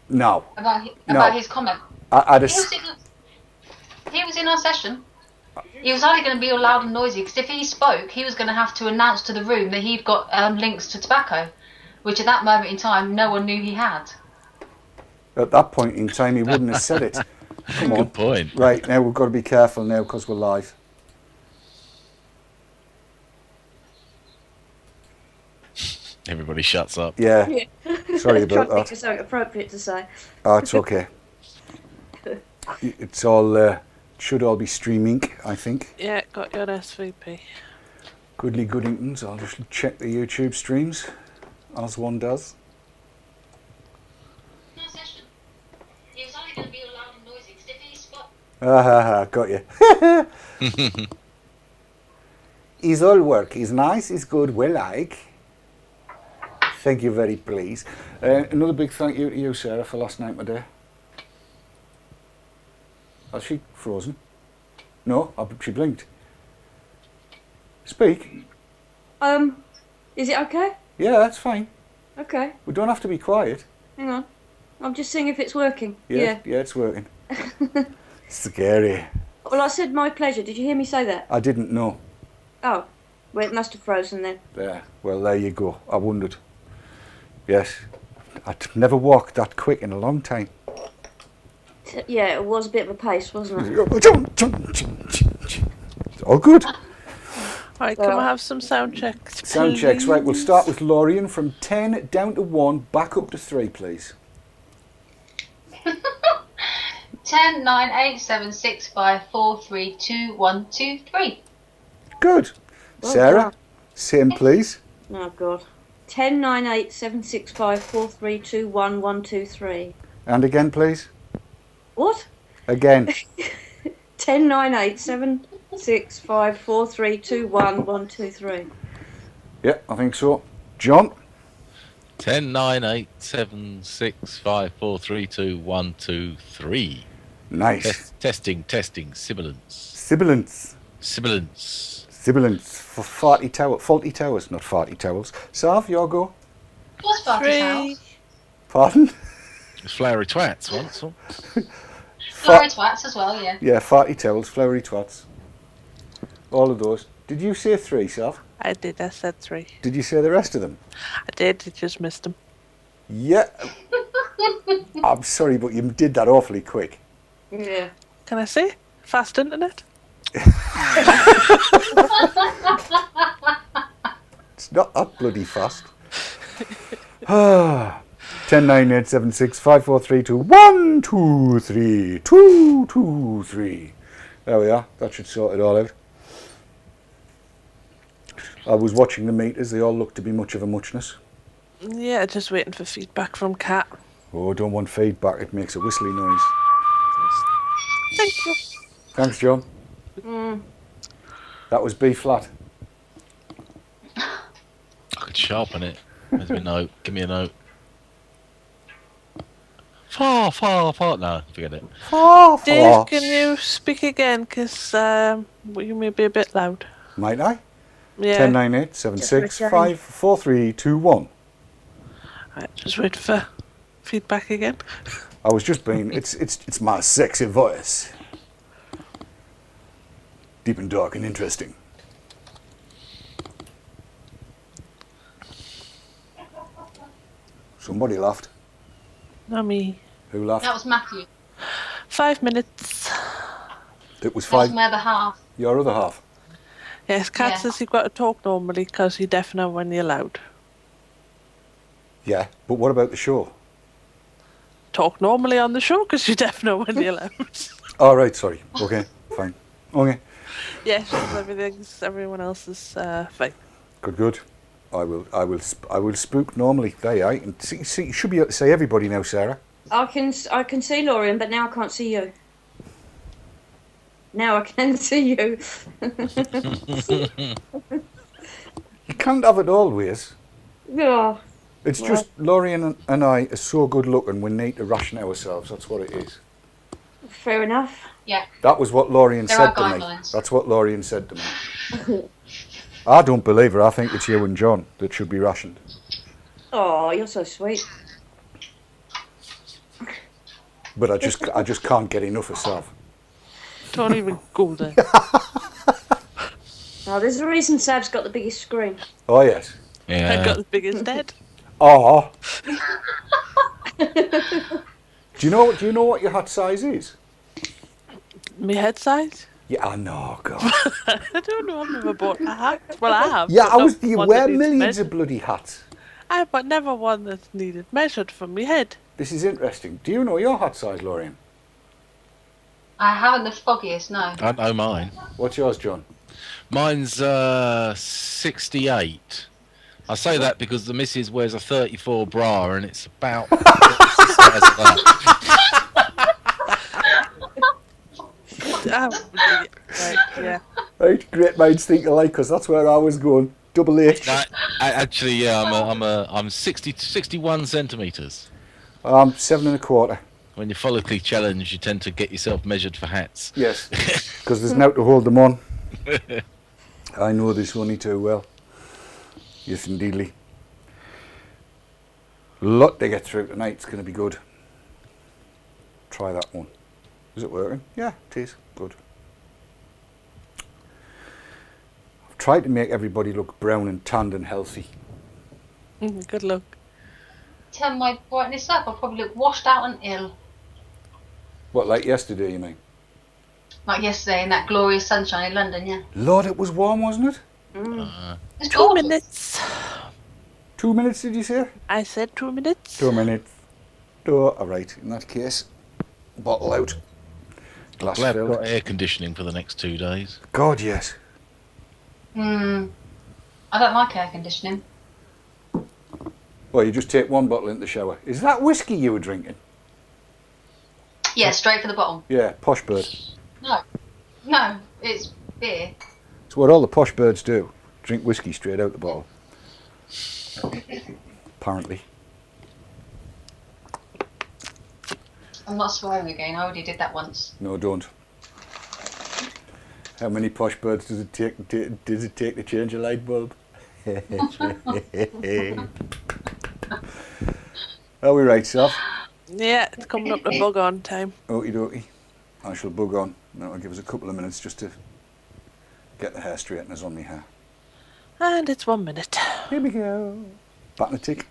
No. About his comment. He was in our session. He was only going to be all loud and noisy because if he spoke, he was going to have to announce to the room that he'd got links to tobacco, which at that moment in time, no one knew he had. At that point in time, he wouldn't have said it. Come on. Good point. Right, now we've got to be careful now because we're live. Everybody shuts up. Yeah. Sorry about that. Trying to think of something appropriate to say. Oh, it's okay. It's all... should all be streaming, I think. Yeah, got your SVP. Goodly Goodingtons. I'll just check the YouTube streams, as one does. He was only going to be all loud and noisy because if he spoke... Got you. He's all work. He's nice, he's good, we like. Thank you very please. Another big thank you to you, Sarah, for last night, my dear. Has she frozen? No, she blinked. Speak. Is it okay? Yeah, that's fine. Okay. We don't have to be quiet. Hang on. I'm just seeing if it's working. Yeah, it's working. Scary. Well, I said my pleasure. Did you hear me say that? I didn't know. Oh. Well, it must have frozen then. There. Well, there you go. I wondered. Yes. I'd never walked that quick in a long time. Yeah, it was a bit of a pace, wasn't it? All good. Right, can we have some sound checks, please? Sound checks. Right, we'll start with Lorien from 10 down to 1, back up to 3, please. 10, 9, 8, 7, 6, 5, 4, 3, 2, 1, 2, 3. Good. Well Sarah, done. same please. Oh, God. 10, 9, 8, 7, 6, 5, 4, 3, 2, 1, 1, 2, 3. And again, please. What? Again. 10, 9, 8, 7, 6, 5, 4, 3, 2, 1, 1, 2, 3. Yeah, I think so. John? 10, 9, 8, 7, 6, 5, 4, 3, 2, 1, 2, 3. Nice. Testing. Sibilance. Sibilance for faulty towers, not farty towels. Sav, your go. What's Barty's house? Pardon? It's flowery twats once. Flowery twats as well, yeah. Yeah, farty towels, flowery twats. All of those. Did you say 3, Sav? I did, I said 3. Did you say the rest of them? I did, I just missed them. Yeah. I'm sorry, but you did that awfully quick. Yeah. Can I say? Fast internet? It's not that bloody fast. 10, 9, 8, 7, 6, 5, 4, 3, 2, 1, 2, 3, 2, 2, 3. There we are. That should sort it all out. I was watching the meters. They all look to be much of a muchness. Yeah, just waiting for feedback from Kat. Oh, don't want feedback. It makes a whistly noise. Thank you. Thanks, John. That was B flat. I could sharpen it. Where's my note? Give me a note. Far. No, forget it. Dave, can you speak again? Because you may be a bit loud. Might I? Yeah. 10, 9, 8, 7, 6, 5, 4, 3, 2, 1. Right, just wait for feedback again. I was just being, it's my sexy voice. Deep and dark and interesting. Somebody laughed. Not me. Who laughed? That was Matthew. 5 minutes. It was That was 5. my other half. Your other half. Yes, Kat Yeah. says you've got to talk normally because you deaf know when you're loud. Yeah, but what about the show? Talk normally on the show because you deaf know when you're loud. Oh, right, sorry. Okay, fine. Okay, Yes, everyone else is fine. good. I will spook normally. There you are. You can see, you should be able to say everybody now, Sarah. I can see Lorien, but now I can't see you. Now I can see you. You can't have it always. Oh, It's just Lorien and I are so good looking, we need to ration ourselves. That's what it is. fair enough. Yeah. That was what Lorien There said are to me. guidelines. That's what Lorien said to me. I don't believe her. I think it's you and John that should be rationed. Oh, you're so sweet. But I just can't get enough of Sav. Don't even go there. Now, there's a reason Sav's got the biggest screen. Oh yes. I Yeah. got the biggest head. Oh. Do you know what your hat size is? My head size? Yeah, I know, God. I don't know. I've never bought a hat. Well, I have. Yeah, but not you one wear that needs millions measured. of bloody hats. I but never one that's needed measured from my head. This is interesting. Do you know your hat size, Lorien? I haven't the foggiest, no. I know mine. What's yours, John? Mine's 68. I say that because the missus wears a 34 bra and it's about the size of that. Right, yeah. Right, great minds think alike, because that's where I was going. Double H. No, actually, yeah, I'm 61 centimetres. I'm 7 1/4. When you're follically challenged, you tend to get yourself measured for hats. Yes, because there's now to hold them on. I know this only too well. Yes, indeedly. Lot to get through tonight. It's going to be good. Try that one. Is it working? Yeah, it is. Good. I've tried to make everybody look brown and tanned and healthy. Good luck. Turn my brightness up, I'll probably look washed out and ill. What, like yesterday, you mean? Like yesterday in that glorious sunshine in London, yeah. Lord, it was warm, wasn't it? It's 2 gorgeous. minutes. 2 minutes, did you say? I said 2 minutes. 2 minutes. Oh, all right. In that case, bottle out. Glass Glad I've filled. got air conditioning for the next 2 days. God, yes. I don't like air conditioning. Well, you just take one bottle in the shower. Is that whiskey you were drinking? Yeah, straight for the bottom. Yeah, posh bird. No, it's beer. It's what all the posh birds do. Drink whiskey straight out the bottle. Apparently. I'm not swearing again, I already did that once. No, don't. How many posh birds does it take to change a light bulb? Are we right, Sav? Yeah, it's coming up to bug on time. Okie dokie. I shall bug on. That'll give us a couple of minutes just to get the hair straighteners on me hair. And it's 1 minute. Here we go. Back in a tick.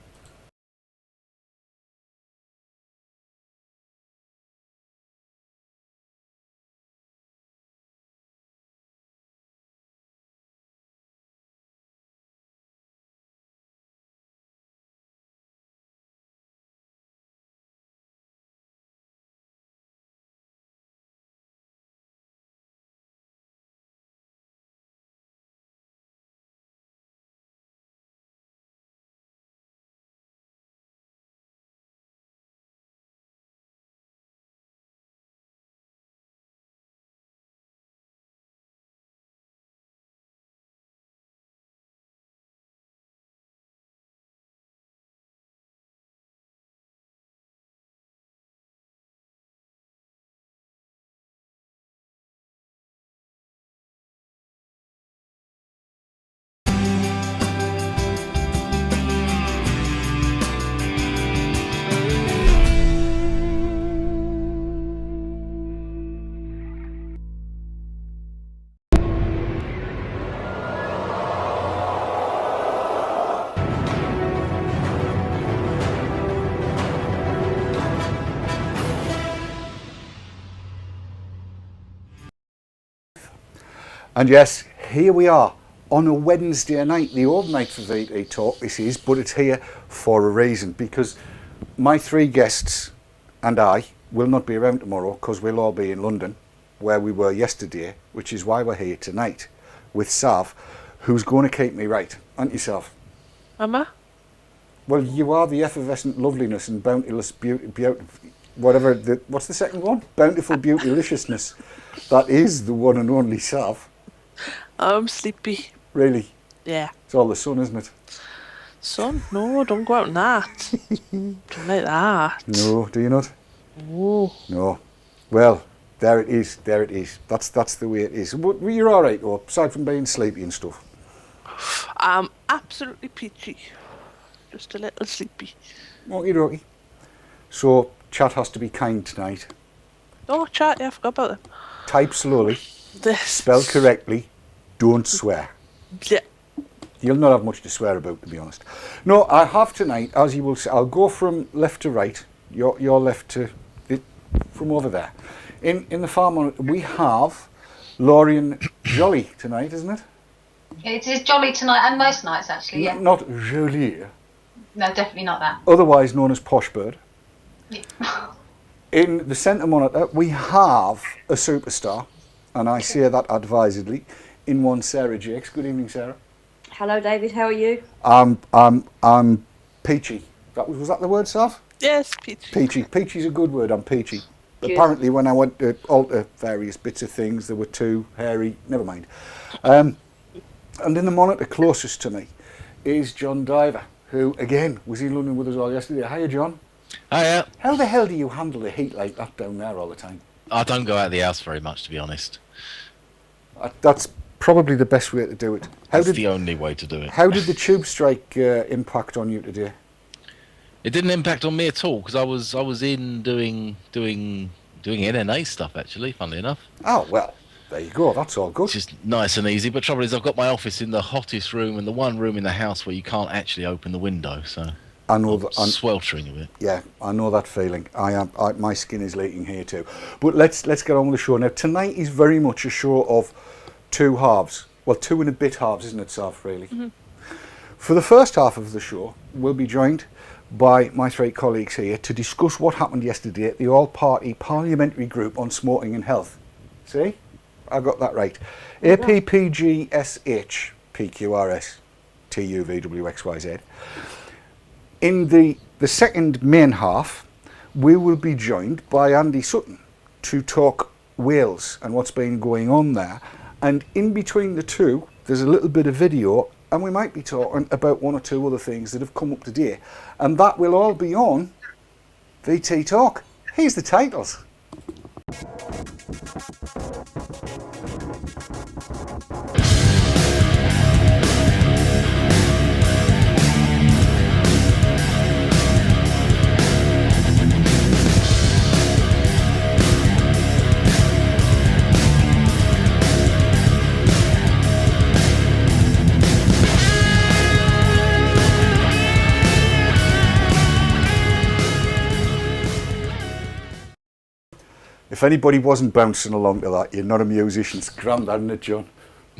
And yes, here we are on a Wednesday night, the old night for VT Talk this is, but it's here for a reason, because my 3 guests and I will not be around tomorrow because we'll all be in London, where we were yesterday, which is why we're here tonight with Sav, who's going to keep me right, aren't you, Sav? Mama? Well, you are the effervescent loveliness and bounteous beauty, whatever, what's the second one? Bountiful beautyliciousness. That is the one and only Sav. I'm sleepy. Really? Yeah. It's all the sun, isn't it? Son, no, don't go out in that. Don't like that. No, do you not? No. No. Well, there it is. There it is. That's the way it is. But you're all right, though, aside from being sleepy and stuff. I'm absolutely peachy. Just a little sleepy. Okie dokie. So Chat has to be kind tonight. Oh, chat, yeah, I forgot about them. Type slowly, This. spell correctly, don't swear. Yeah. You'll not have much to swear about, to be honest. No, I have tonight, as you will see, I'll go from left to right, your left to, from over there. In the far monitor, we have Lorien Jollye tonight, isn't it? It is jolly tonight and most nights, actually, yeah. Not Jolie, No, definitely not that. otherwise known as Posh Bird. Yeah. In the centre monitor, we have a superstar, and I say that advisedly, in one Sara Jakes. Good evening, Sarah. Hello, David. How are you? I'm peachy. Was that the word, Sav? Yes, Peach. Peachy. Peachy's a good word. I'm peachy. Good. Apparently, when I went to alter various bits of things, there were too hairy. Never mind. And in the monitor closest to me is John Diver, who again was in London with us all yesterday. Hiya, John. Hiya. How the hell do you handle the heat like that down there all the time? I don't go out of the house very much, to be honest. That's probably the best way to do it. That's the only way to do it. How did the tube strike impact on you today? It didn't impact on me at all because I was in doing NNA stuff actually. Funnily enough, Oh well, there you go. That's all good. which is nice and easy. But trouble is, I've got my office in the hottest room and the one room in the house where you can't actually open the window. So I know I'm that. sweltering a bit. Yeah, I know that feeling. My skin is leaking here too. But let's get on with the show now. Tonight is very much a show of two halves. Well, two and a bit halves, isn't it, Sav? Really. Mm-hmm. For the first half of the show, we'll be joined by my three colleagues here to discuss what happened yesterday at the all-party parliamentary group on smoking and health. See? I got that right. APPG SH PQRS TUVWXYZ. In the second main half, we will be joined by Andy Sutton to talk Wales and what's been going on there. And in between the two, there's a little bit of video, and we might be talking about one or two other things that have come up today. And that will all be on VT Talk. Here's the titles. If anybody wasn't bouncing along to that, you're not a musician. It's grand, isn't it, John?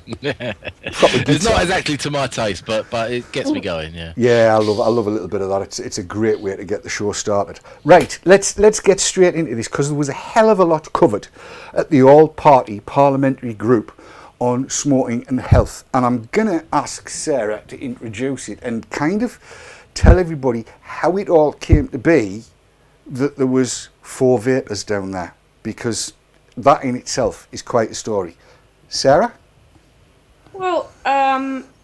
It's not exactly to my taste, but it gets me going. Yeah. Yeah, I love a little bit of that. It's a great way to get the show started. Right, let's get straight into this because there was a hell of a lot covered at the all-party parliamentary group on smoking and health, and I'm gonna ask Sarah to introduce it and kind of tell everybody how it all came to be that there was 4 vapors down there, because that in itself is quite a story. Sarah? Well,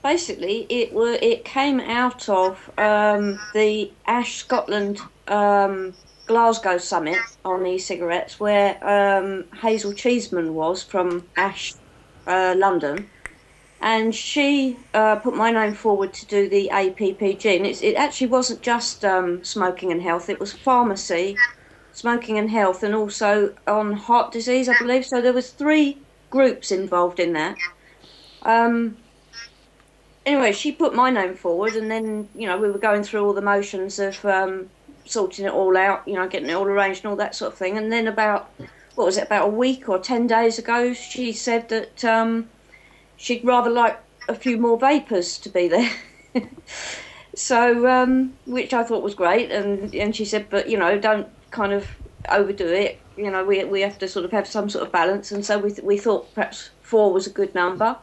basically, it came out of the Ash Scotland Glasgow summit on e-cigarettes, where Hazel Cheeseman was from Ash, London, and she put my name forward to do the APPG, and it actually wasn't just smoking and health; it was pharmacy, smoking and health, and also on heart disease, I believe. So there was 3 groups involved in that. Anyway, she put my name forward, and then, you know, we were going through all the motions of sorting it all out, you know, getting it all arranged and all that sort of thing. And then about a week or 10 days ago, she said that she'd rather like a few more vapors to be there. So, which I thought was great. And she said, but, you know, don't kind of overdo it. You know, we have to sort of have some sort of balance. And so we thought perhaps 4 was a good number.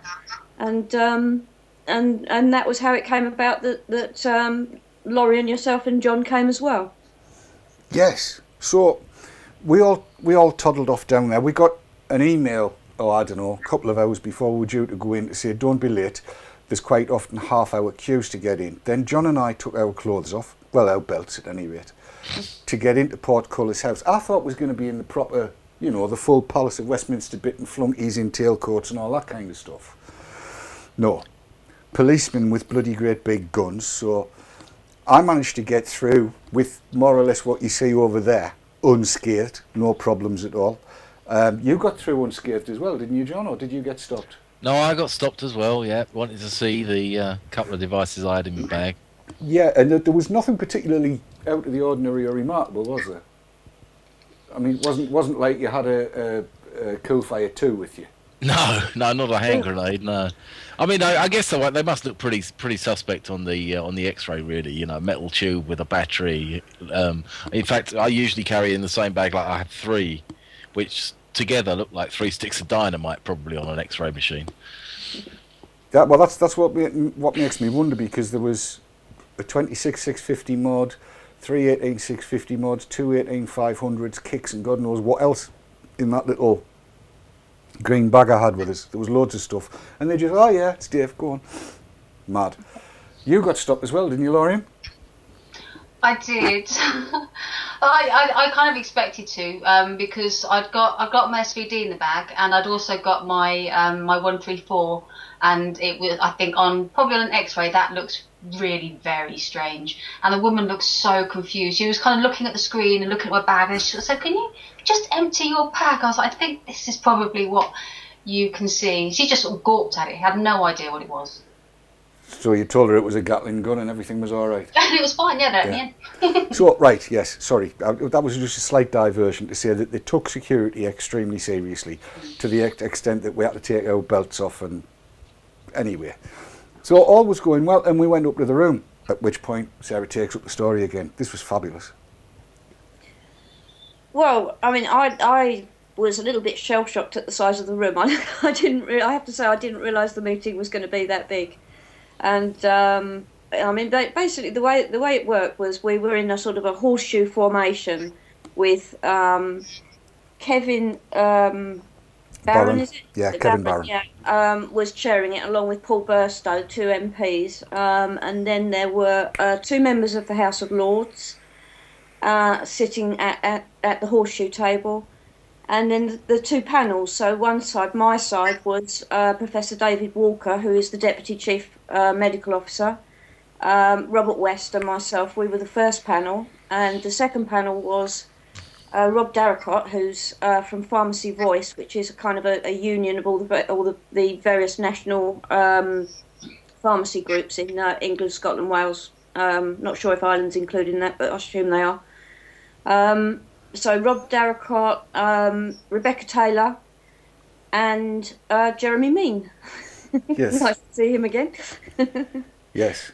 And that was how it came about that Lorien, yourself and John came as well. Yes. So we all toddled off down there. We got an email, I don't know, a couple of hours before we were due to go in to say, don't be late. There's quite often half-hour queues to get in. Then John and I took our clothes off, well, our belts at any rate, to get into Portcullis House. I thought it was going to be in the proper, you know, the full Palace of Westminster bit and flunkies in tailcoats and all that kind of stuff. No. Policemen with bloody great big guns, so I managed to get through with more or less what you see over there, unscathed, no problems at all. You got through unscathed as well, didn't you, John, or did you get stopped? No, I got stopped as well. Yeah, wanted to see the couple of devices I had in my bag. Yeah, and there was nothing particularly out of the ordinary or remarkable, was there? I mean, it wasn't like you had a Coolfire 2 with you. No, not a hand grenade. No, I mean, I guess they must look pretty suspect on the X-ray, really. You know, metal tube with a battery. In fact, I usually carry in the same bag. Like I had 3, which together look like 3 sticks of dynamite, probably on an X-ray machine. That's what makes me wonder, because there was a 26 650 mod, 3 18 650 mods, 2 18 500s, kicks, and God knows what else in that little green bag I had with us. There was loads of stuff, and they just, oh yeah, it's Dave, go on. Mad. You got stopped as well, didn't you, Lorien? I did. I kind of expected to, because I've got my SVD in the bag, and I'd also got my my 134, and it was, I think, probably on an X-ray that looks really very strange, and the woman looked so confused. She was kind of looking at the screen and looking at my bag, and she said, "Can you just empty your bag?" I was like, "I think this is probably what you can see." She just sort of gawped at it, had no idea what it was. So you told her it was a Gatling gun and everything was all right? And it was fine, yeah. So, right, yes, sorry. That was just a slight diversion to say that they took security extremely seriously, to the extent that we had to take our belts off. And anyway, so all was going well, and we went up to the room, at which point Sarah takes up the story again. This was fabulous. Well, I mean, I was a little bit shell-shocked at the size of the room. I have to say, I didn't realise the meeting was going to be that big. And I mean, basically, the way it worked was we were in a sort of a horseshoe formation with Kevin Barron, is it? Yeah, Kevin Barron. Yeah, was chairing it along with Paul Burstow, 2 MPs, and then there were 2 members of the House of Lords sitting at the horseshoe table. And then the 2 panels, so one side, my side, was Professor David Walker, who is the Deputy Chief Medical Officer, Robert West and myself. We were the first panel, and the second panel was Rob Darracott, who's from Pharmacy Voice, which is a kind of a union of all the various national pharmacy groups in England, Scotland, Wales. Not sure if Ireland's included in that, but I assume they are. So Rob Darracott, Rebecca Taylor, and Jeremy Mean. Yes. Nice to see him again. Yes.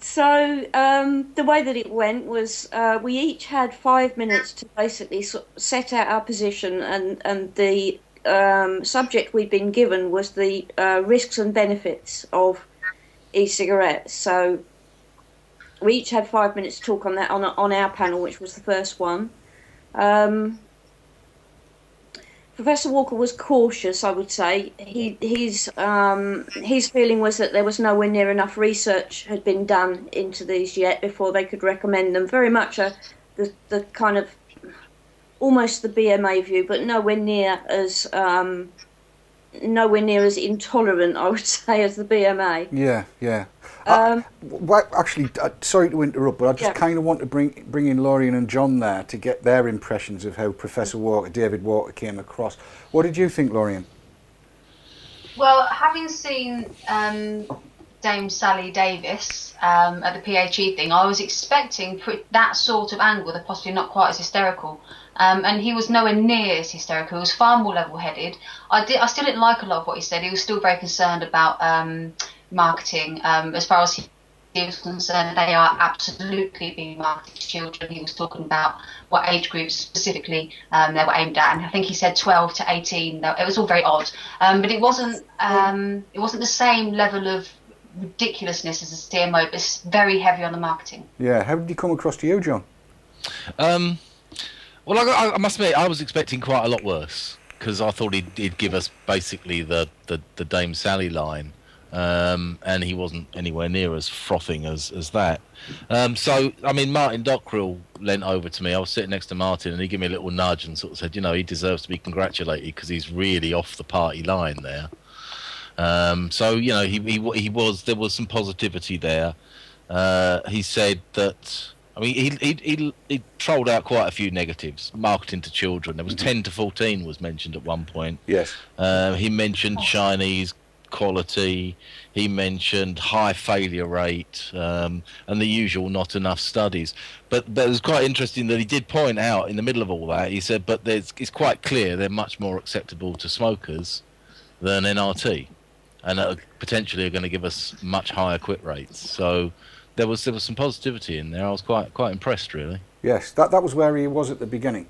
So the way that it went was we each had 5 minutes to basically set out our position, and the subject we'd been given was the risks and benefits of e-cigarettes. So we each had 5 minutes to talk on that on our panel, which was the first one. Professor Walker was cautious, I would say. His feeling was that there was nowhere near enough research had been done into these yet before they could recommend them. Very much the kind of almost the BMA view, but nowhere near as intolerant, I would say, as the BMA. Yeah, yeah. Actually, sorry to interrupt, but I just kind of want to bring in Lorien and John there to get their impressions of how Professor Walker, David Walker, came across. What did you think, Lorien? Well, having seen Dame Sally Davis at the PHE thing, I was expecting that sort of angle, though possibly not quite as hysterical. And he was nowhere near as hysterical. He was far more level-headed. I still didn't like a lot of what he said. He was still very concerned about marketing. As far as he was concerned, they are absolutely being marketed to children. He was talking about what age groups specifically they were aimed at, and I think he said 12 to 18. It was all very odd, but it wasn't the same level of ridiculousness as a CMO, but it's very heavy on the marketing. Yeah, how did he come across to you, John? Well, I must admit, I was expecting quite a lot worse, because I thought he'd give us basically the Dame Sally line, and he wasn't anywhere near as frothing as that. So, I mean, Martin Dockrell leant over to me. I was sitting next to Martin, and he gave me a little nudge and sort of said, he deserves to be congratulated because he's really off the party line there. So, he was, there was some positivity there. He said that I mean, he trolled out quite a few negatives. Marketing to children. There was 10 to 14 was mentioned at one point. Yes. He mentioned Chinese quality. He mentioned high failure rate, and the usual not enough studies. But it was quite interesting that he did point out in the middle of all that, he said, but it's quite clear they're much more acceptable to smokers than NRT, and potentially are going to give us much higher quit rates. So there was some positivity in there. I was quite impressed, really. Yes, that was where he was at the beginning.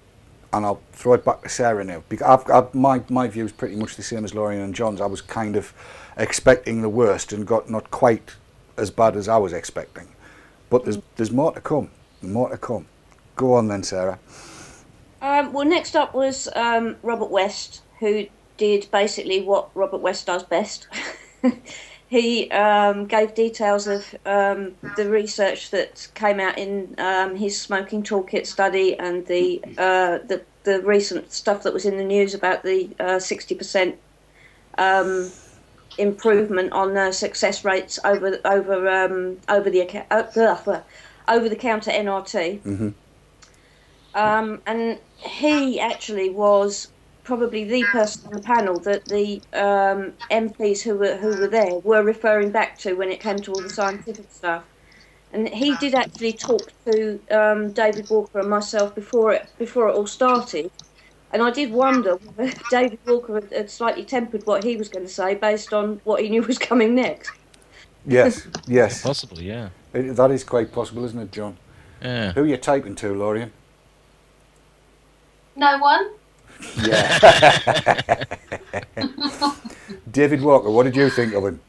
And I'll throw it back to Sarah now, because my view is pretty much the same as Lorien and John's. I was kind of expecting the worst and got not quite as bad as I was expecting. But there's more to come. More to come. Go on then, Sarah. Well, next up was Robert West, who did basically what Robert West does best. He gave details of the research that came out in his smoking toolkit study and the recent stuff that was in the news about the 60% improvement on success rates over the counter NRT. Mm-hmm. And he actually was probably the person on the panel that the MPs who were there were referring back to when it came to all the scientific stuff. And he did actually talk to David Walker and myself before it all started. And I did wonder whether David Walker had slightly tempered what he was going to say based on what he knew was coming next. Yes, yes. Possibly, yeah. That is quite possible, isn't it, John? Yeah. Who are you typing to, Lorien? No one. Yeah. David Walker, what did you think of him?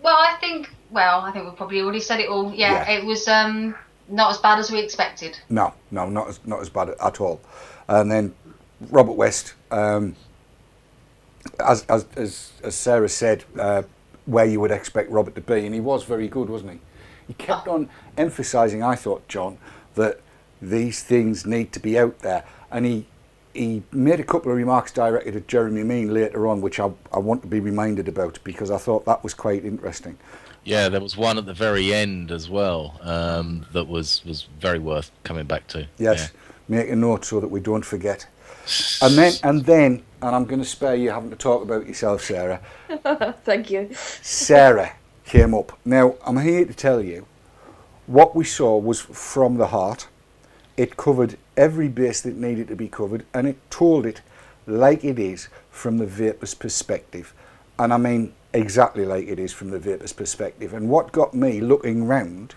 Well, I think we probably already said it all. Yeah. It was not as bad as we expected. No, not as bad at all. And then Robert West, as Sarah said, where you would expect Robert to be, and he was very good, wasn't he? He kept on emphasising, I thought, John, that these things need to be out there. And he made a couple of remarks directed at Jeremy Mean later on, which I want to be reminded about, because I thought that was quite interesting. Yeah, there was one at the very end as well that was very worth coming back to. Yes, make a note so that we don't forget. And then, I'm going to spare you having to talk about yourself, Sarah. Thank you. Sarah came up. Now, I'm here to tell you, what we saw was from the heart. It covered every base that needed to be covered, and it told it like it is from the vapor's perspective. And I mean exactly like it is from the vapor's perspective. And what got me looking round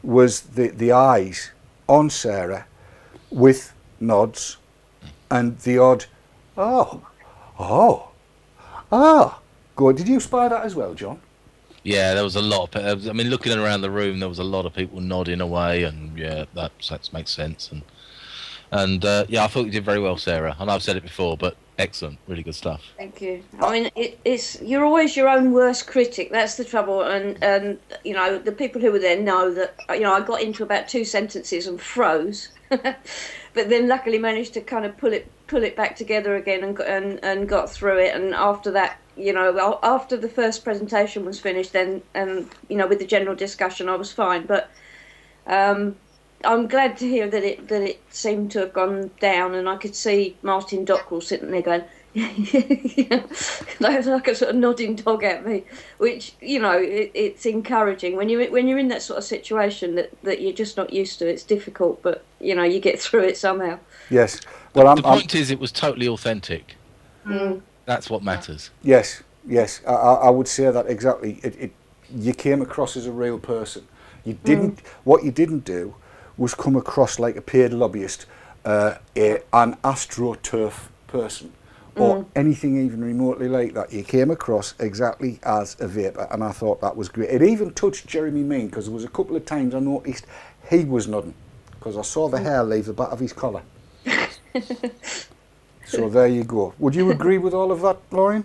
was the eyes on Sarah with nods and the odd, oh. Good. Did you spy that as well, John? Yeah, there was a lot of. I mean, looking around the room, there was a lot of people nodding away, and yeah, that makes sense. And yeah, I thought you did very well, Sarah. And I've said it before, but excellent, really good stuff. Thank you. I mean, it's you're always your own worst critic. That's the trouble. And you know, the people who were there know that I got into about 2 sentences and froze, but then luckily managed to kind of pull it back together again and got through it. And after that, after the first presentation was finished, then with the general discussion, I was fine. But I'm glad to hear that it seemed to have gone down, and I could see Martin Dockrell sitting there going, like a sort of nodding dog at me, which it's encouraging when you're in that sort of situation that you're just not used to. It's difficult, but you get through it somehow. Yes. Well, the point is, it was totally authentic. Mm. That's what matters. Yes. I would say that exactly. You came across as a real person. You didn't. What you didn't do was come across like a paid lobbyist, an AstroTurf person, or anything even remotely like that. You came across exactly as a vapor, and I thought that was great. It even touched Jeremy Mean, because there was a couple of times I noticed he was nodding, because I saw the hair leave the back of his collar. So there you go. Would you agree with all of that, Lorien?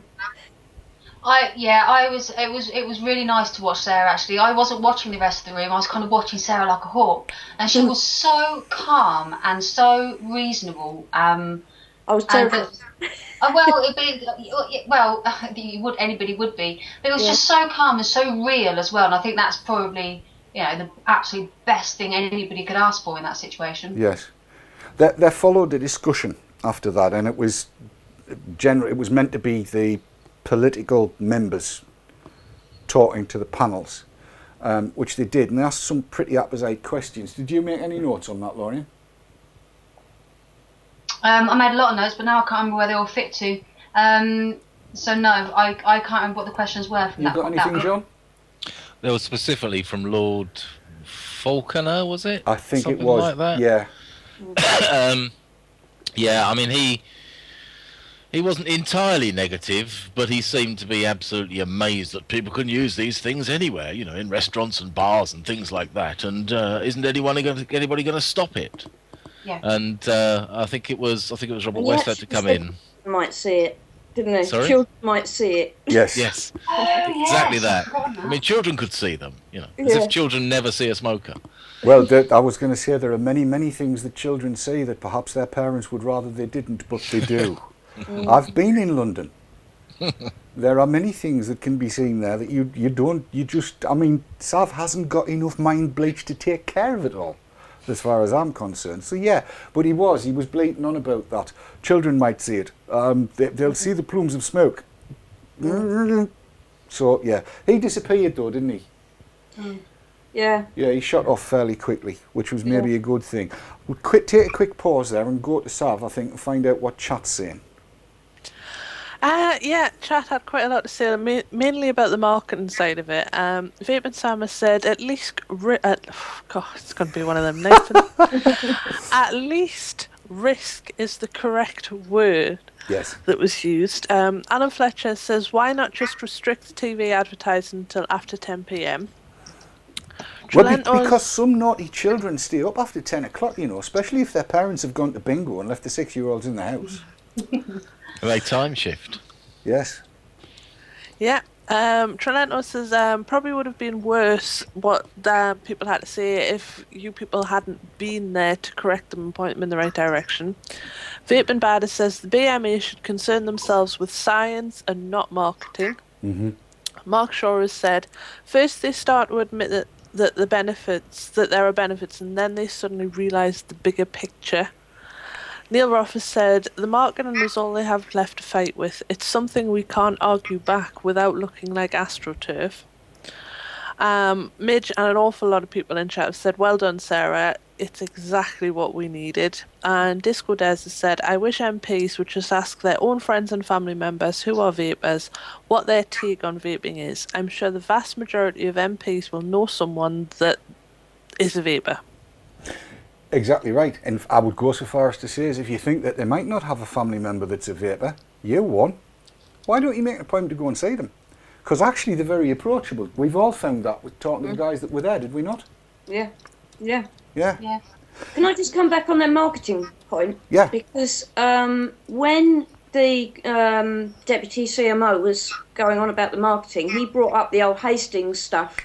It was really nice to watch Sarah. Actually, I wasn't watching the rest of the room. I was kind of watching Sarah like a hawk, and she was so calm and so reasonable. I was And terrified. Anybody would be, but it was Yeah. just so calm and so real as well. And I think that's probably, the absolute best thing anybody could ask for in that situation. Yes. There followed a discussion after that, and it was meant to be the political members talking to the panels, which they did, and they asked some pretty apposite questions. Did you make any notes on that, Lorien? I made a lot of notes, but now I can't remember where they all fit to. So no, I can't remember what the questions were from You that. got anything, John? There was specifically from Lord Falconer, was it? I think Something it was. like that. Yeah. Yeah, I mean, he wasn't entirely negative, but he seemed to be absolutely amazed that people can use these things anywhere, in restaurants and bars and things like that. And isn't anybody going to stop it? Yeah. And I think it was Robert West had to come in. Might see it, didn't they? Sorry? Children might see it. Yes. Yes, Oh, exactly yes, that. I mean, children could see them, as Yeah. if children never see a smoker. Well, I was going to say there are many, many things that children see that perhaps their parents would rather they didn't, but they do. I've been in London. There are many things that can be seen there that Sav hasn't got enough mind bleach to take care of it all, as far as I'm concerned. So yeah, but he was bleating on about that. Children might see it. They'll see the plumes of smoke. So yeah, he disappeared though, didn't he? Yeah. Yeah, he shot off fairly quickly, which was maybe a good thing. We'll take a quick pause there and go to Sav, I think, and find out what chat's saying. Yeah, chat had quite a lot to say, mainly about the marketing side of it. Vape and Sam has said at least... God, it's going to be one of them, Nathan. At least risk is the correct word. Yes. That was used. Alan Fletcher says, why not just restrict the TV advertising until after 10 p.m? Well, because some naughty children stay up after 10 o'clock, especially if their parents have gone to bingo and left the 6-year-olds in the house. They time shift. Yes. Yeah. Trelento says probably would have been worse what people had to say if you people hadn't been there to correct them and point them in the right direction. Vape and Bada says the BME should concern themselves with science and not marketing. Mm-hmm. Mark Shaw has said first they start to admit that there are benefits, and then they suddenly realise the bigger picture. Neil Roth has said the marketing is all they have left to fight with. It's something we can't argue back without looking like AstroTurf. Midge and an awful lot of people in chat have said, well done, Sarah. It's exactly what we needed. And Disco Des has said, I wish MPs would just ask their own friends and family members who are vapers what their take on vaping is. I'm sure the vast majority of MPs will know someone that is a vapor. Exactly right. And I would go so far as to say, as if you think that they might not have a family member that's a vapor, you're one. Why don't you make a point to go and see them? Because actually they're very approachable. We've all found that with talking to the guys that were there, did we not? Yeah. Yeah. Yeah. Yeah. Can I just come back on their marketing point? Yeah. Because when the deputy CMO was going on about the marketing, he brought up the old Hastings stuff,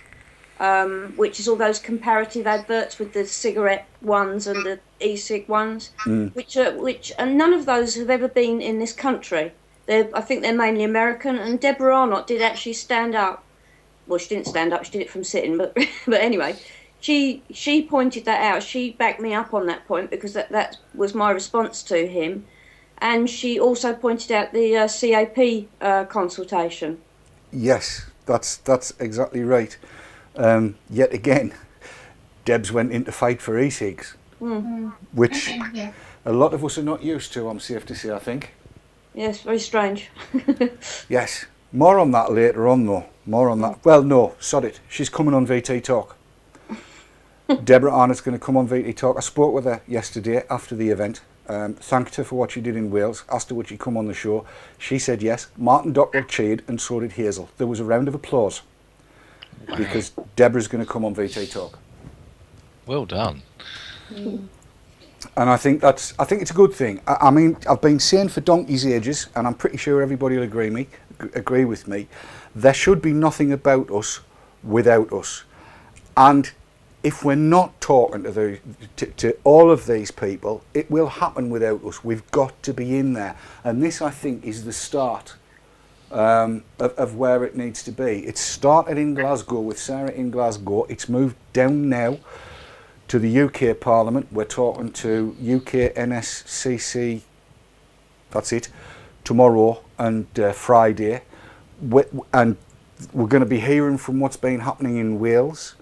which is all those comparative adverts with the cigarette ones and the e-cig ones, which none of those have ever been in this country. I think they're mainly American, and Deborah Arnott did actually stand up. Well, she didn't stand up; she did it from sitting. But anyway, she pointed that out. She backed me up on that point because that was my response to him, and she also pointed out the CAP consultation. Yes, that's exactly right. Yet again, Debs went in to fight for e-cigs, which a lot of us are not used to, I'm safe to say, I think. Yes, very strange. Yes. More on that later on, though. More on that. Well, no, sod it. She's coming on VT Talk. Deborah Arnott's going to come on VT Talk. I spoke with her yesterday after the event. Thanked her for what she did in Wales. Asked her would she come on the show. She said yes. Martin Dockrell cheered and so did Hazel. There was a round of applause. Wow. Because Deborah's going to come on VT Talk. Well done. And I think it's a good thing. I mean, I've been saying for donkey's ages, and I'm pretty sure everybody will agree with me, there should be nothing about us without us. And if we're not talking to all of these people, it will happen without us. We've got to be in there. And this, I think, is the start of where it needs to be. It started in Glasgow with Sara in Glasgow. It's moved down now to the UK Parliament. We're talking to UK NSCC, that's it, tomorrow and Friday. And we're going to be hearing from what's been happening in Wales.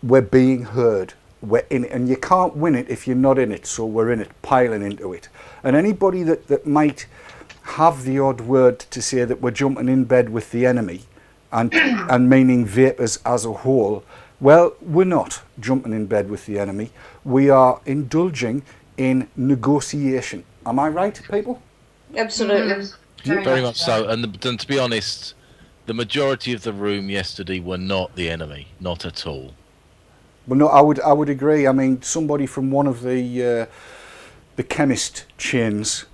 We're being heard. We're in it. And you can't win it if you're not in it. So we're in it, piling into it. And anybody that might have the odd word to say that we're jumping in bed with the enemy and meaning vapers as a whole, well, we're not jumping in bed with the enemy. We are indulging in negotiation. Am I right, people? Absolutely. Very much so. And to be honest, the majority of the room yesterday were not the enemy, not at all. Well, no, I would agree. I mean, somebody from one of the chemist chains,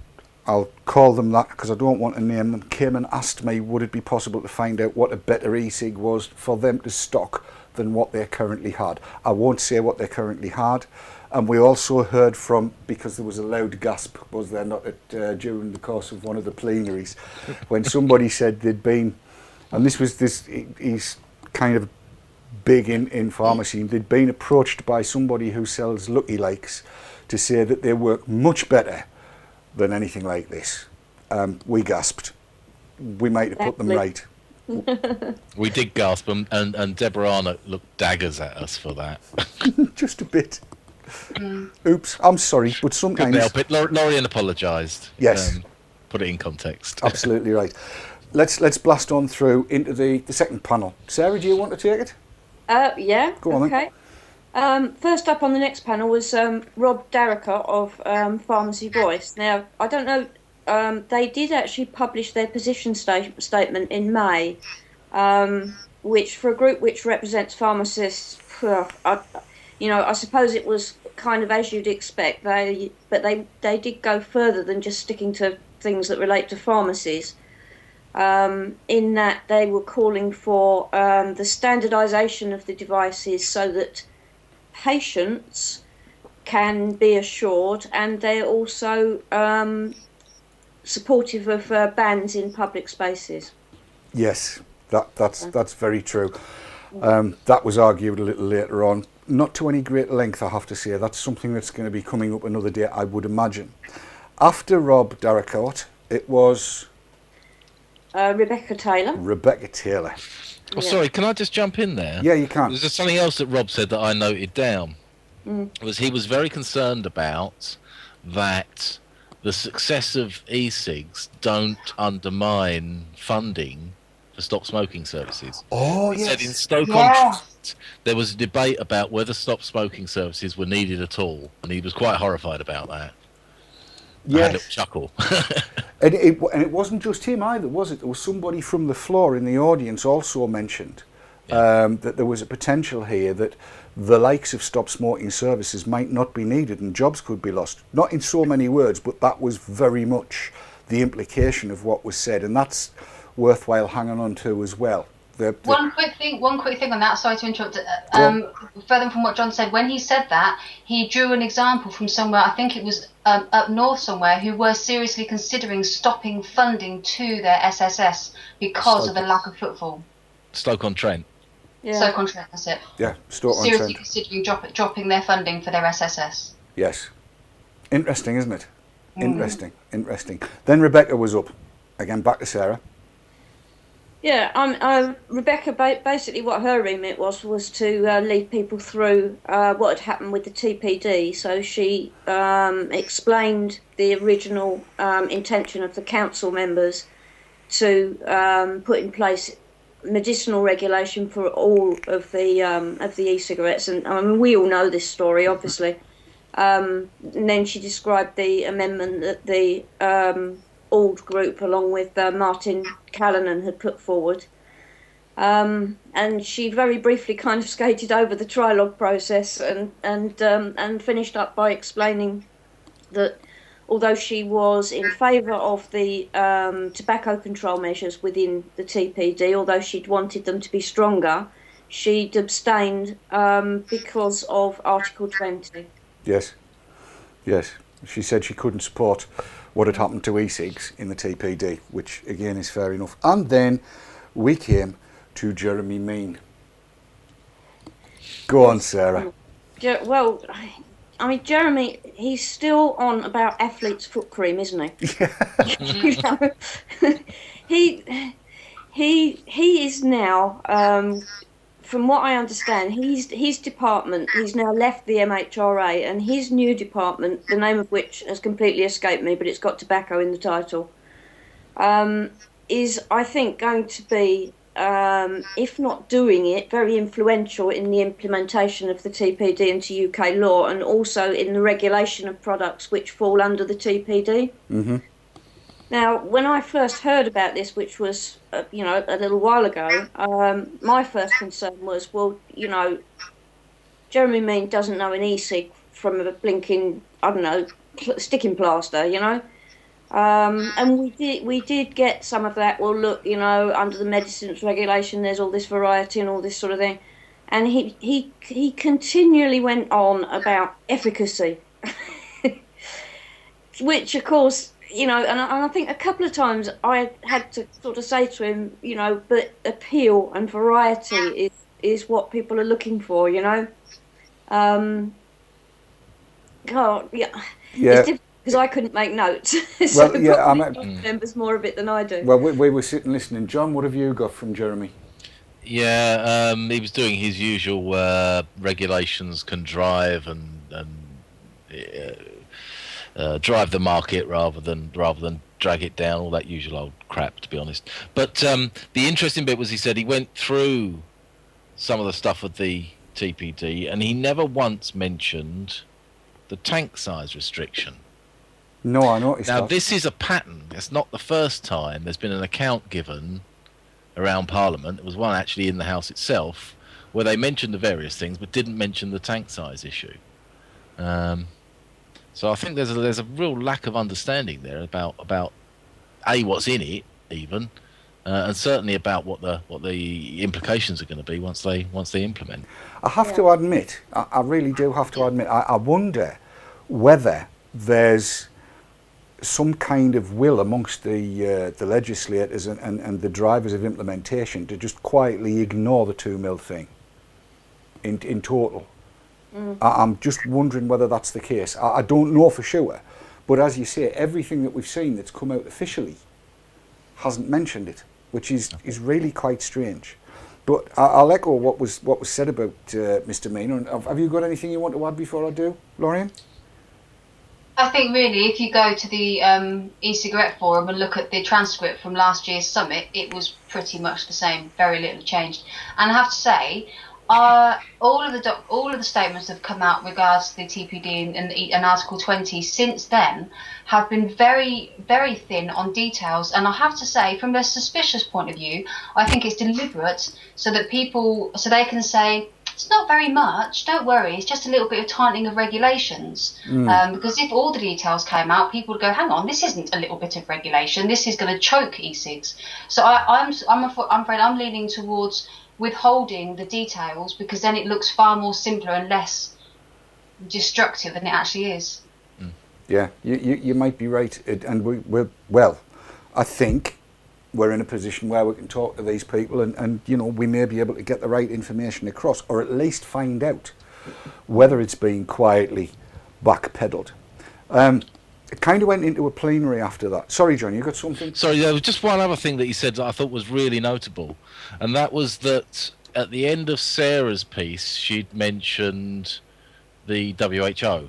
I'll call them that because I don't want to name them, came and asked me, would it be possible to find out what a better e-cig was for them to stock than what they currently had. I won't say what they currently had. And we also heard from, because there was a loud gasp, was there not, during the course of one of the plenaries, when somebody said they'd been, and he's kind of big in pharmacy, they'd been approached by somebody who sells Lucky Likes to say that they work much better than anything like this. We gasped. We might have put them right. We did gasp, and Deborah Arnott looked daggers at us for that. Just a bit. Oops, I'm sorry, but sometimes... Couldn't help it. Lorien apologised. Yes. Put it in context. Absolutely right. Let's blast on through into the second panel. Sarah, do you want to take it? Yeah. Go on, okay. First up on the next panel was Rob Darricker of Pharmacy Voice. Now, I don't know, they did actually publish their position statement in May, which for a group which represents pharmacists, I suppose it was kind of as you'd expect. But they did go further than just sticking to things that relate to pharmacies. In that they were calling for the standardisation of the devices so that patients can be assured, and they're also supportive of bans in public spaces. Yes, that's very true. That was argued a little later on, not to any great length, I have to say. That's something that's going to be coming up another day, I would imagine. After Rob Darricourt, it was Rebecca Taylor. Oh, sorry, can I just jump in there? Yeah, you can. There's just something else that Rob said that I noted down. He was very concerned about that the success of e-cigs don't undermine funding for stop smoking services. Oh, He yes. said in Stoke-on-Trent there was a debate about whether stop smoking services were needed at all, and he was quite horrified about that. I had a little chuckle. And it wasn't just him either, was it? There was somebody from the floor in the audience also mentioned that there was a potential here that the likes of stop smoking services might not be needed and jobs could be lost. Not in so many words, but that was very much the implication of what was said, and that's worthwhile hanging on to as well. One quick thing on that. Sorry to interrupt. Further from what John said, when he said that, he drew an example from somewhere. I think it was up north somewhere, who were seriously considering stopping funding to their SSS because of the lack of footfall. Stoke-on-Trent. Yeah. Stoke-on-Trent, that's it. Yeah, Stoke-on-Trent. Seriously considering dropping their funding for their SSS. Yes. Interesting, isn't it? Interesting. Then Rebecca was up. Again, back to Sarah. Yeah, Rebecca, basically what her remit was to lead people through what had happened with the TPD. So she explained the original intention of the council members to put in place medicinal regulation for all of the e-cigarettes, and I mean, we all know this story, obviously. And then she described the amendment that the Ald group, along with Martin Callanan, had put forward. And she very briefly kind of skated over the trilogue process and finished up by explaining that although she was in favour of the tobacco control measures within the TPD, although she'd wanted them to be stronger, she'd abstained because of Article 20. Yes. She said she couldn't support what had happened to e-cigs in the TPD, which again is fair enough. And then we came to Jeremy Mean. Go on, Sarah. Well, I mean, Jeremy, he's still on about athlete's foot cream, isn't he? You know, he is now, from what I understand, his department, he's now left the MHRA, and his new department, the name of which has completely escaped me, but it's got tobacco in the title, is, I think, going to be, if not doing it, very influential in the implementation of the TPD into UK law, and also in the regulation of products which fall under the TPD. Mm-hmm. Now, when I first heard about this, which was, a little while ago, my first concern was, well, Jeremy Mean doesn't know an e-cig from a blinking, sticking plaster, and we did get some of that. Well, look, under the medicines regulation, there's all this variety and all this sort of thing, and he continually went on about efficacy, which, of course, and I think a couple of times I had to sort of say to him, but appeal and variety is what people are looking for, God, yeah. It's difficult because I couldn't make notes. So he remembers more of it than I do. Well, we were sitting listening. John, what have you got from Jeremy? Yeah, he was doing his usual regulations can drive and drive the market rather than drag it down, all that usual old crap, to be honest. But the interesting bit was he said he went through some of the stuff with the TPD and he never once mentioned the tank size restriction. No, I noticed that. Now, this is a pattern. It's not the first time there's been an account given around Parliament. There was one actually in the House itself where they mentioned the various things but didn't mention the tank size issue. So I think there's a real lack of understanding there about what's in it, even, and certainly about what the implications are going to be once they implement. I have to admit, I really do have to admit, I wonder whether there's some kind of will amongst the legislators and the drivers of implementation to just quietly ignore the 2 mil thing in total. I'm just wondering whether that's the case. I don't know for sure, but as you say, everything that we've seen that's come out officially hasn't mentioned it, which is really quite strange. But I'll echo what was said about Mr. Mean. Have you got anything you want to add before I do, Lorien? I think really, if you go to the e-cigarette forum and look at the transcript from last year's summit, it was pretty much the same. Very little changed. And I have to say, all of the statements that have come out regards to the TPD and Article 20 since then have been very, very thin on details. And I have to say, from a suspicious point of view, I think it's deliberate so that they can say, it's not very much, don't worry, it's just a little bit of tightening of regulations. Because if all the details came out, people would go, hang on, this isn't a little bit of regulation, this is going to choke e-cigs. So I'm afraid I'm leaning towards withholding the details, because then it looks far more simpler and less destructive than it actually is. Yeah, you might be right, and I think we're in a position where we can talk to these people and we may be able to get the right information across, or at least find out whether it's being quietly backpedaled. It kind of went into a plenary after that. Sorry, John, you got something? Sorry, there was just one other thing that he said that I thought was really notable, and that was that at the end of Sarah's piece, she'd mentioned the WHO.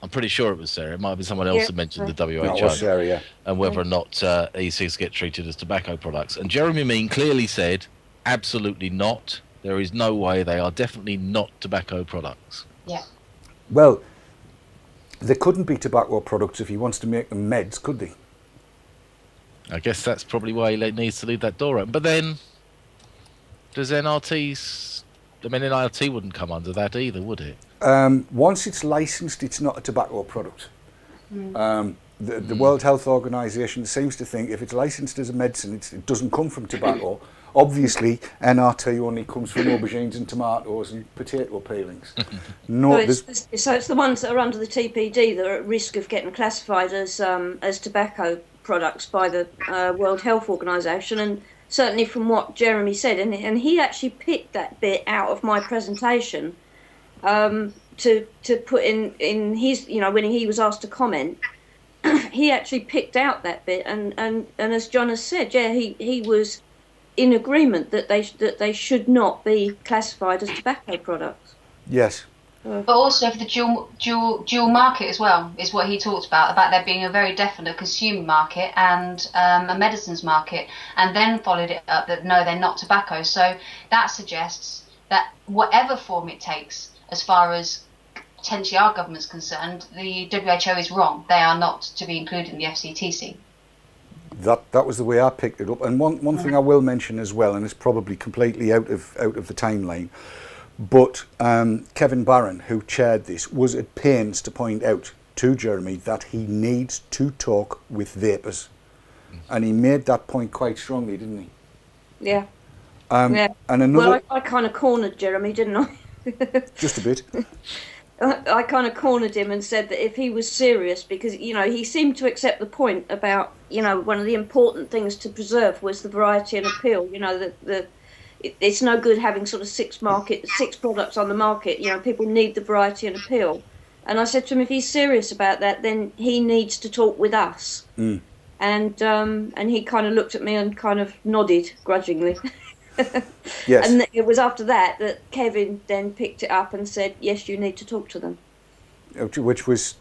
I'm pretty sure it was Sarah. It might have been someone else that mentioned the WHO. No, it was Sarah, yeah. And whether or not e-cigs get treated as tobacco products. And Jeremy Mean clearly said, absolutely not. There is no way. They are definitely not tobacco products. Yeah. Well, they couldn't be tobacco products if he wants to make them meds, could they? I guess that's probably why he needs to leave that door open. But then, does NRT's... I mean, NRT wouldn't come under that either, would it? Once it's licensed, it's not a tobacco product. The World Health Organization seems to think if it's licensed as a medicine, it doesn't come from tobacco, Obviously, NRT only comes from aubergines and tomatoes and potato peelings. So it's the ones that are under the TPD that are at risk of getting classified as tobacco products by the World Health Organization, and certainly from what Jeremy said, and he actually picked that bit out of my presentation to put in his, when he was asked to comment, he actually picked out that bit, and as John has said, yeah, he was in agreement that they should not be classified as tobacco products. Yes. But also for the dual market as well is what he talked about there being a very definite consumer market and a medicines market, and then followed it up that no, they're not tobacco. So that suggests that whatever form it takes, as far as potentially our government's concerned, the WHO is wrong. They are not to be included in the FCTC. That was the way I picked it up. And one thing I will mention as well, and it's probably completely out of the timeline, but Kevin Barron, who chaired this, was at pains to point out to Jeremy that he needs to talk with vapers. And he made that point quite strongly, didn't he? Yeah. Yeah. And another... Well, I kind of cornered Jeremy, didn't I? Just a bit. I kind of cornered him and said that if he was serious, because, he seemed to accept the point about, one of the important things to preserve was the variety and appeal. It's no good having sort of six products on the market. People need the variety and appeal. And I said to him, if he's serious about that, then he needs to talk with us. Mm. And he kind of looked at me and kind of nodded grudgingly. Yes. And it was after that Kevin then picked it up and said, yes, you need to talk to them. Which was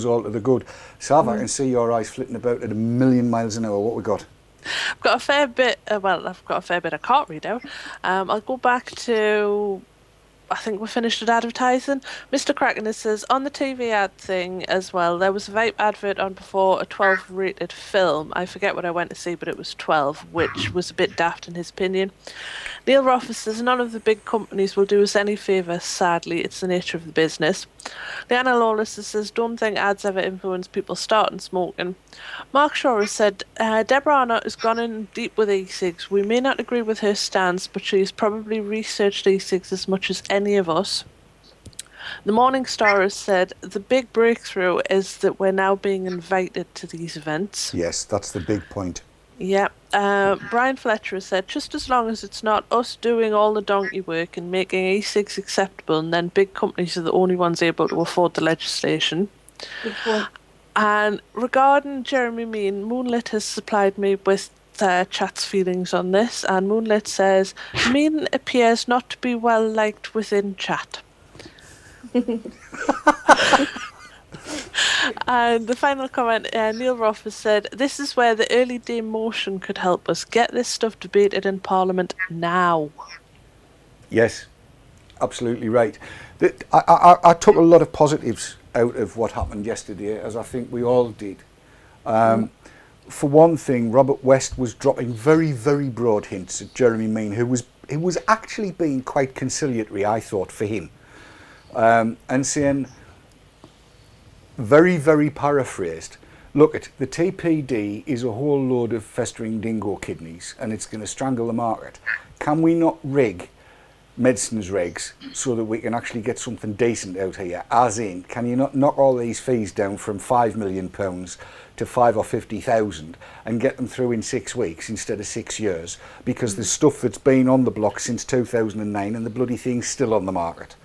all to the good. Sav, I can see your eyes flitting about at 1,000,000 miles an hour. What we got? I've got a fair bit. I've got a fair bit I can't read out. I'll go back to. I think we finished at advertising. Mr. Kraken says on the TV ad thing as well. There was a vape advert on before a 12 rated film. I forget what I went to see, but it was 12, which was a bit daft in his opinion. Neil Rothers says none of the big companies will do us any favour. Sadly, it's the nature of the business. Leanna Lawless says don't think ads ever influence people starting smoking. Mark Shaw has said Deborah Arnott has gone in deep with e-cigs. We may not agree with her stance, but she has probably researched e-cigs as much as any of us. The Morning Star has said the big breakthrough is that we're now being invited to these events. Yes, that's the big point. Yeah. Brian Fletcher has said just as long as it's not us doing all the donkey work and making e-cigs acceptable, and then big companies are the only ones able to afford the legislation. And regarding Jeremy Mean, Moonlit has supplied me with chat's feelings on this, and Moonlit says Mean appears not to be well liked within chat. And the final comment, Neil Roth has said, this is where the early day motion could help us get this stuff debated in Parliament now. Yes, absolutely right. I took a lot of positives out of what happened yesterday, as I think we all did. For one thing, Robert West was dropping very, very broad hints at Jeremy Mean, who was actually being quite conciliatory, I thought, for him. And saying, very, very paraphrased, look, the TPD is a whole load of festering dingo kidneys and it's going to strangle the market. Can we not rig medicines regs so that we can actually get something decent out here? As in, can you not knock all these fees down from £5 million to 5 or 50,000 and get them through in 6 weeks instead of 6 years? Because there's stuff that's been on the block since 2009 and the bloody thing's still on the market.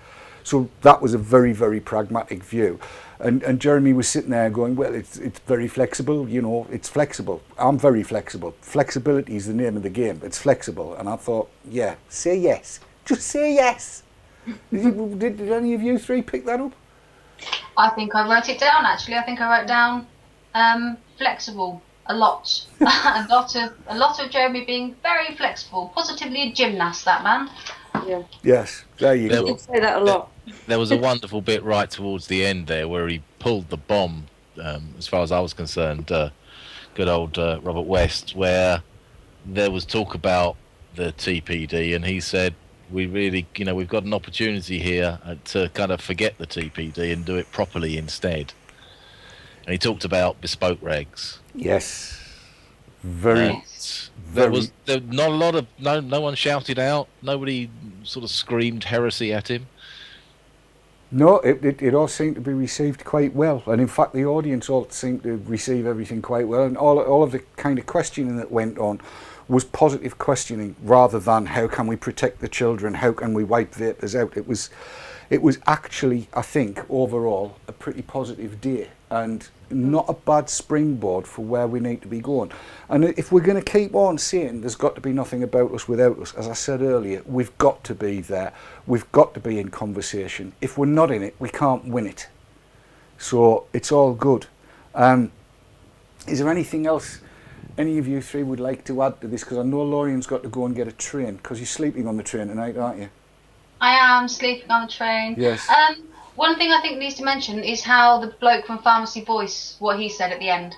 So that was a very, very pragmatic view. And Jeremy was sitting there going, well, it's very flexible, it's flexible. I'm very flexible. Flexibility is the name of the game. It's flexible. And I thought, yeah, say yes. Just say yes. Did any of you three pick that up? I think I wrote it down, actually. I think I wrote down flexible a lot. a lot of Jeremy being very flexible. Positively a gymnast, that man. Yeah. Yes, there you go. You did say that a lot. There was a wonderful bit right towards the end there where he pulled the bomb, as far as I was concerned, good old Robert West, where there was talk about the TPD, and he said, we really, we've got an opportunity here to kind of forget the TPD and do it properly instead. And he talked about bespoke regs. Yes. Very, There not a lot of no one shouted out. Nobody sort of screamed heresy at him. No, it all seemed to be received quite well, and in fact the audience all seemed to receive everything quite well, and all of the kind of questioning that went on was positive questioning rather than how can we protect the children, how can we wipe vapors out. It was actually, I think, overall a pretty positive day and not a bad springboard for where we need to be going. And if we're going to keep on saying there's got to be nothing about us without us, as I said earlier, we've got to be there. We've got to be in conversation. If we're not in it, we can't win it. So it's all good. Is there anything else any of you three would like to add to this? Because I know Lorien's got to go and get a train, because you're sleeping on the train tonight, aren't you? I am sleeping on the train. Yes. One thing I think needs to mention is how the bloke from Pharmacy Voice, what he said at the end.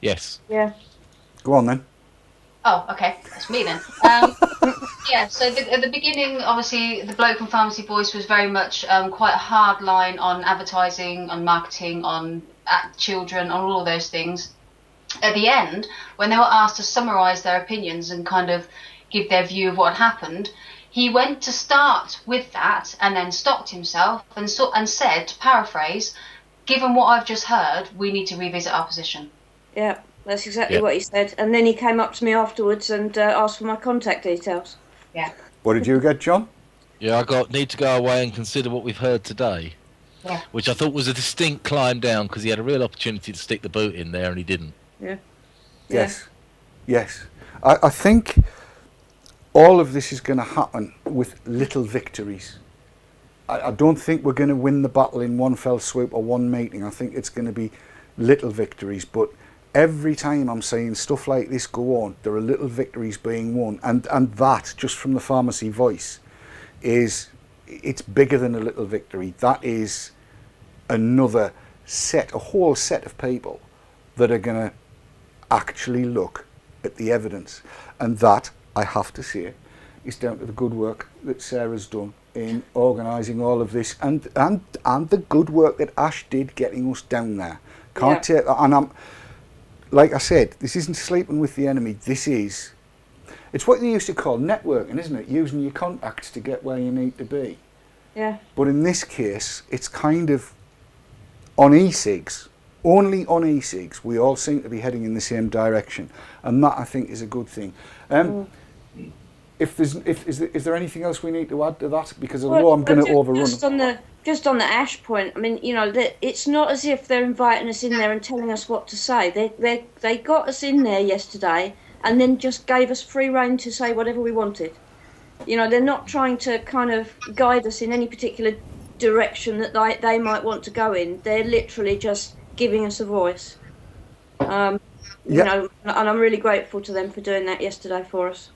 Yes. Yeah. Go on then. Oh, okay, that's me then. Yeah, so at the beginning, obviously, the bloke from Pharmacy Voice was very much quite a hard line on advertising, on marketing, on children, on all of those things. At the end, when they were asked to summarise their opinions and kind of give their view of what had happened, he went to start with that and then stopped himself and said, to paraphrase, given what I've just heard, we need to revisit our position. Yeah, that's exactly what he said. And then he came up to me afterwards and asked for my contact details. Yeah. What did you get, John? Yeah, need to go away and consider what we've heard today. Yeah. Which I thought was a distinct climb down, because he had a real opportunity to stick the boot in there and he didn't. Yeah. Yes. I think all of this is going to happen with little victories. I don't think we're going to win the battle in one fell swoop or one meeting. I think it's going to be little victories. But every time I'm seeing stuff like this go on, there are little victories being won. And that, just from the Pharmacy Voice, it's bigger than a little victory. That is another set, a whole set of people that are going to actually look at the evidence. And that, I have to say, is down to the good work that Sarah's done in organising all of this, and the good work that Ash did getting us down there. Can't take that. And I'm, like I said, this isn't sleeping with the enemy. It's what they used to call networking, isn't it? Using your contacts to get where you need to be. Yeah. But in this case, it's kind of on e-cigs. Only on e-cigs, we all seem to be heading in the same direction, and that I think is a good thing. Is there anything else we need to add to that? Because although I'm going to overrun. Just on the Ash point, I mean, it's not as if they're inviting us in there and telling us what to say. They got us in there yesterday and then just gave us free rein to say whatever we wanted. They're not trying to kind of guide us in any particular direction that they might want to go in. They're literally just giving us a voice. And I'm really grateful to them for doing that yesterday for us.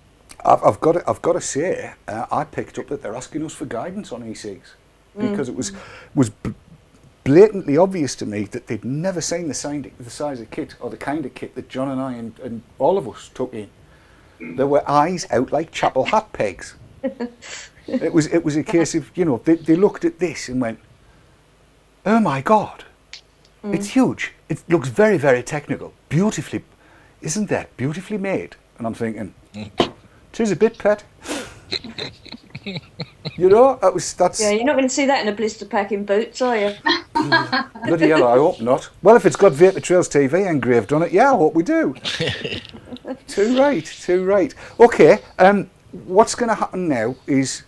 I've got to say, I picked up that they're asking us for guidance on e-cigs, because it was blatantly obvious to me that they'd never seen the size of kit or the kind of kit that John and I and all of us took in. There were eyes out like chapel hat pegs. It was a case of, they looked at this and went, oh my God, it's huge. It looks very, very technical. Beautifully, isn't that beautifully made? And I'm thinking, 'tis a bit, pet. That's. Yeah, you're not going to see that in a blister pack in boots, are you? Bloody hell, I hope not. Well, if it's got Vapor Trails TV engraved on it, yeah, I hope we do. Too right. Okay, what's going to happen now is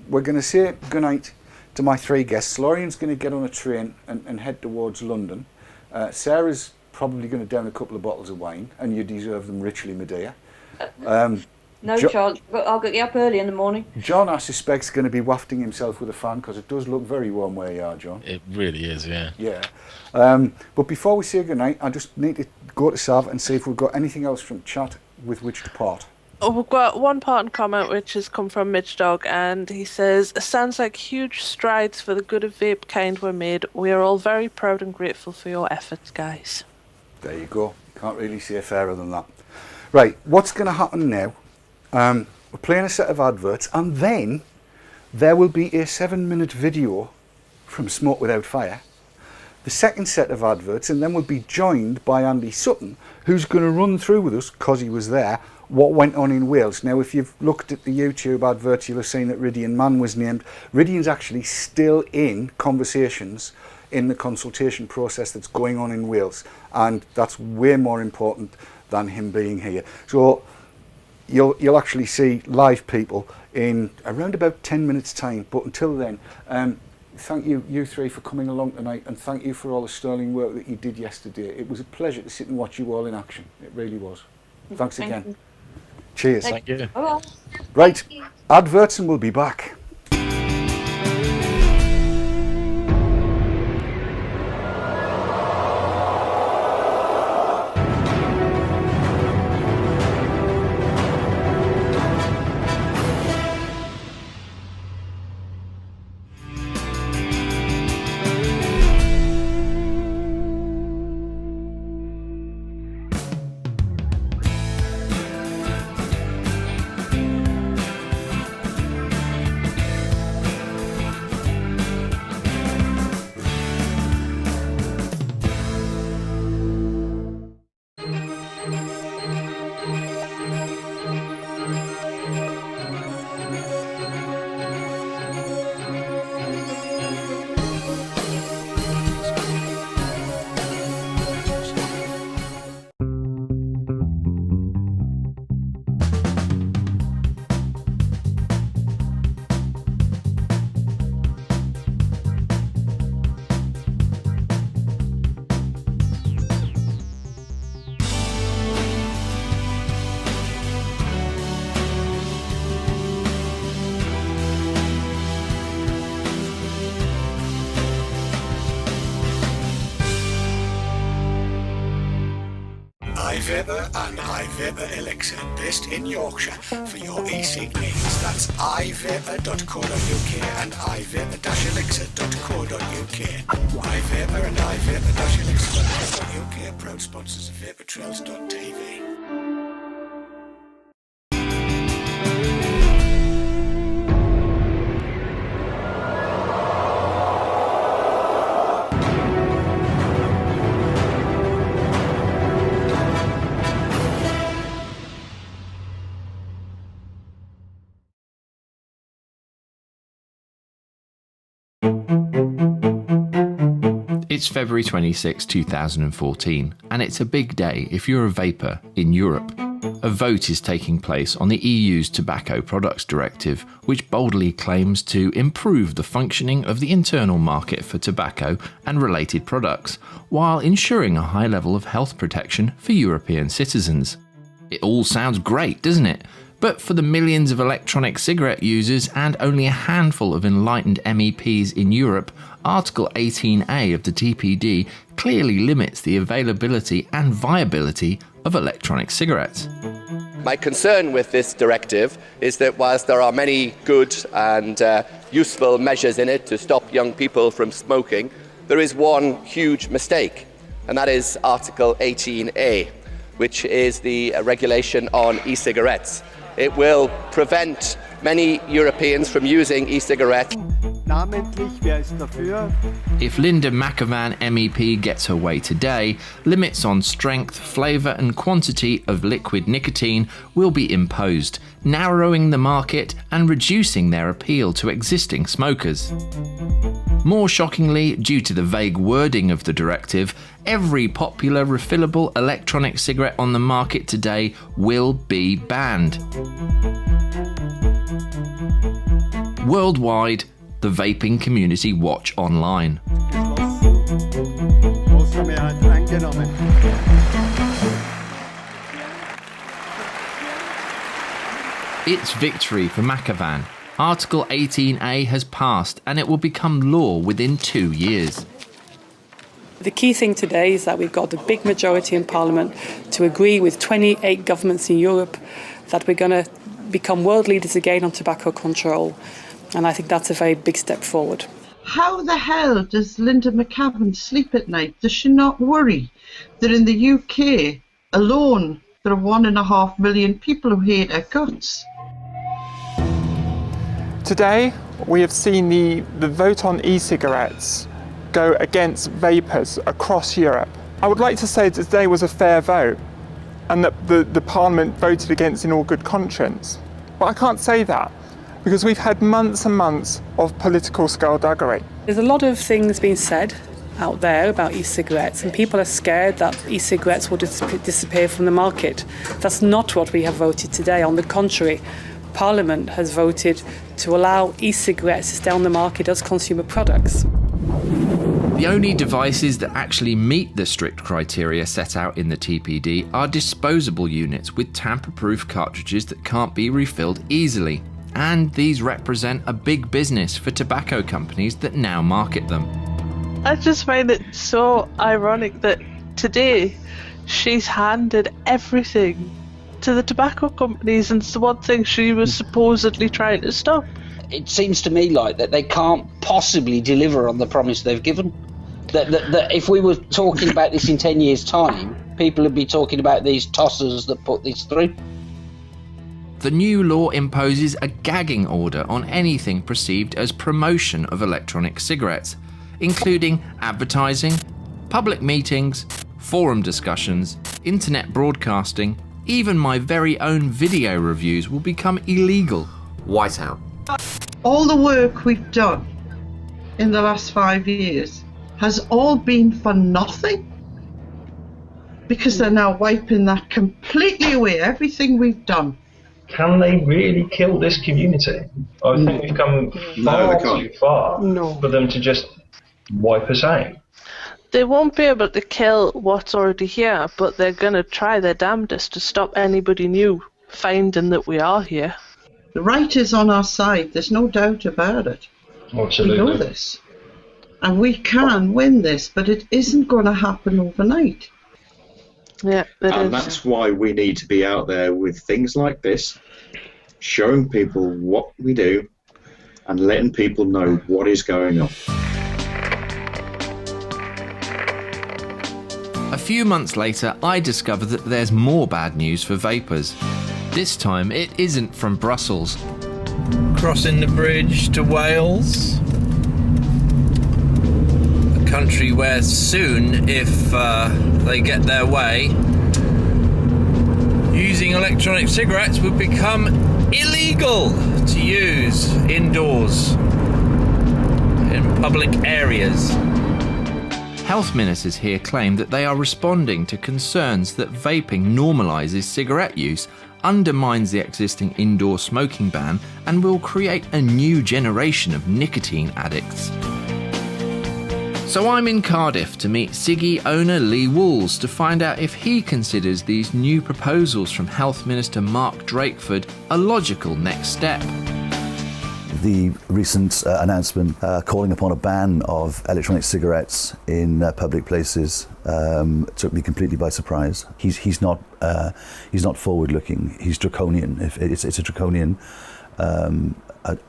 we're going to say goodnight to my three guests. Lorien's going to get on a train and head towards London. Sarah's probably going to down a couple of bottles of wine, and you deserve them richly, my dear. No chance. I'll get you up early in the morning. John, I suspect, is going to be wafting himself with a fan, because it does look very warm where you are, John. It really is, yeah. Yeah. But before we say goodnight, I just need to go to Sav and see if we've got anything else from chat with which to part. Oh, we've got one part and comment which has come from Mitch Dog, and he says, sounds like huge strides for the good of vape kind were made. We are all very proud and grateful for your efforts, guys. There you go. Can't really say fairer than that. Right, what's going to happen now? We're playing a set of adverts, and then there will be a 7-minute video from Smoke Without Fire, the second set of adverts, and then we'll be joined by Andy Sutton, who's going to run through with us, because he was there, what went on in Wales. Now, if you've looked at the YouTube advert, you'll have seen that Rhydian Man was named. Rhydian's actually still in conversations in the consultation process that's going on in Wales, and that's way more important than him being here. So you'll actually see live people in around about 10 minutes time. But until then, thank you three for coming along tonight, and thank you for all the sterling work that you did yesterday. It was a pleasure to sit and watch you all in action. It really was. Thanks again. Thank you. Cheers. Thank you. Bye. Right, adverts, and we'll be back. iVapour and iVapour Elixir, based in Yorkshire, for your e-cig needs. That's iVapour.co.uk and iVapour-elixir.co.uk. iVapour and iVapour-elixir.co.uk, proud sponsors of VapourTrails.tv. It's February 26, 2014, and it's a big day if you're a vapor in Europe. A vote is taking place on the EU's Tobacco Products Directive, which boldly claims to improve the functioning of the internal market for tobacco and related products, while ensuring a high level of health protection for European citizens. It all sounds great, doesn't it? But for the millions of electronic cigarette users and only a handful of enlightened MEPs in Europe, Article 18A of the TPD clearly limits the availability and viability of electronic cigarettes. My concern with this directive is that whilst there are many good and useful measures in it to stop young people from smoking, there is one huge mistake, and that is Article 18A, which is the regulation on e-cigarettes. It will prevent many Europeans from using e-cigarettes. If Linda McAvan MEP gets her way today, limits on strength, flavour and quantity of liquid nicotine will be imposed, narrowing the market and reducing their appeal to existing smokers. More shockingly, due to the vague wording of the directive, every popular refillable electronic cigarette on the market today will be banned. Worldwide, the vaping community watch online. It's victory for McAvan. Article 18A has passed and it will become law within 2 years. The key thing today is that we've got a big majority in Parliament to agree with 28 governments in Europe that we're going to become world leaders again on tobacco control. And I think that's a very big step forward. How the hell does Linda McAvan sleep at night? Does she not worry that in the UK alone there are 1.5 million people who hate her guts? Today we have seen the vote on e-cigarettes go against vapers across Europe. I would like to say that today was a fair vote and that the Parliament voted against in all good conscience. But I can't say that because we've had months and months of political skullduggery. There's a lot of things being said out there about e-cigarettes, and people are scared that e-cigarettes will disappear from the market. That's not what we have voted today. On the contrary, Parliament has voted to allow e-cigarettes to stay on the market as consumer products. The only devices that actually meet the strict criteria set out in the TPD are disposable units with tamper-proof cartridges that can't be refilled easily. And these represent a big business for tobacco companies that now market them. I just find it so ironic that today she's handed everything to the tobacco companies, and it's the one thing she was supposedly trying to stop. It seems to me like that they can't possibly deliver on the promise they've given. That if we were talking about this in 10 years' time, people would be talking about these tossers that put this through. The new law imposes a gagging order on anything perceived as promotion of electronic cigarettes, including advertising, public meetings, forum discussions, internet broadcasting. Even my very own video reviews will become illegal. Whiteout. All the work we've done in the last 5 years has all been for nothing, because they're now wiping that completely away, everything we've done. Can they really kill this community? I think we've come far too far for them to just wipe us out. They won't be able to kill what's already here, but they're going to try their damnedest to stop anybody new finding that we are here. The right is on our side, there's no doubt about it. Absolutely. We know this. And we can win this, but it isn't going to happen overnight. Yeah, and that's why we need to be out there with things like this, showing people what we do and letting people know what is going on. A few months later, I discover that there's more bad news for vapers. This time, it isn't from Brussels. Crossing the bridge to Wales, a country where soon, if they get their way, using electronic cigarettes would become illegal to use indoors in public areas. Health ministers here claim that they are responding to concerns that vaping normalises cigarette use, undermines the existing indoor smoking ban, and will create a new generation of nicotine addicts. So I'm in Cardiff to meet Siggy owner Lee Walls to find out if he considers these new proposals from Health Minister Mark Drakeford a logical next step. The recent announcement calling upon a ban of electronic cigarettes in public places took me completely by surprise. He's not forward-looking. He's draconian. If it's a draconian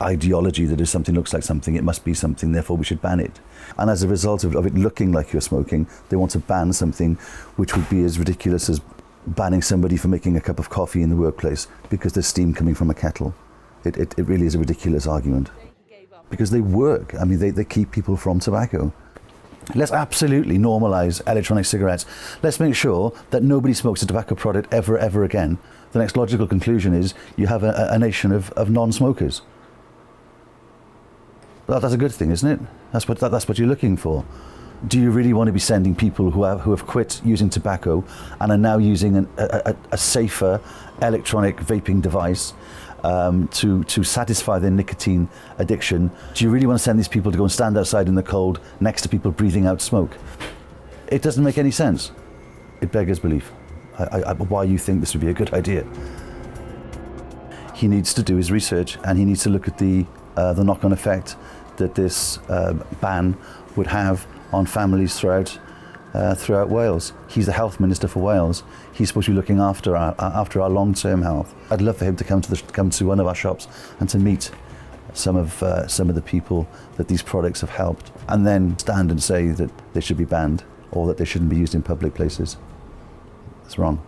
ideology that if something looks like something, it must be something. Therefore, we should ban it. And as a result of it looking like you're smoking, they want to ban something which would be as ridiculous as banning somebody for making a cup of coffee in the workplace because there's steam coming from a kettle. It really is a ridiculous argument. Because they work. I mean, they keep people from tobacco. Let's absolutely normalise electronic cigarettes. Let's make sure that nobody smokes a tobacco product ever again. The next logical conclusion is you have a nation of non-smokers. That's a good thing, isn't it? That's what you're looking for. Do you really want to be sending people who have quit using tobacco and are now using a safer electronic vaping device to satisfy their nicotine addiction? Do you really want to send these people to go and stand outside in the cold next to people breathing out smoke? It doesn't make any sense. It beggars belief. Why you think this would be a good idea? He needs to do his research, and he needs to look at the knock-on effect that this ban would have on families throughout Wales. He's the health minister for Wales. He's supposed to be looking after our long-term health. I'd love for him to come to one of our shops and to meet some of the people that these products have helped, and then stand and say that they should be banned or that they shouldn't be used in public places. It's wrong.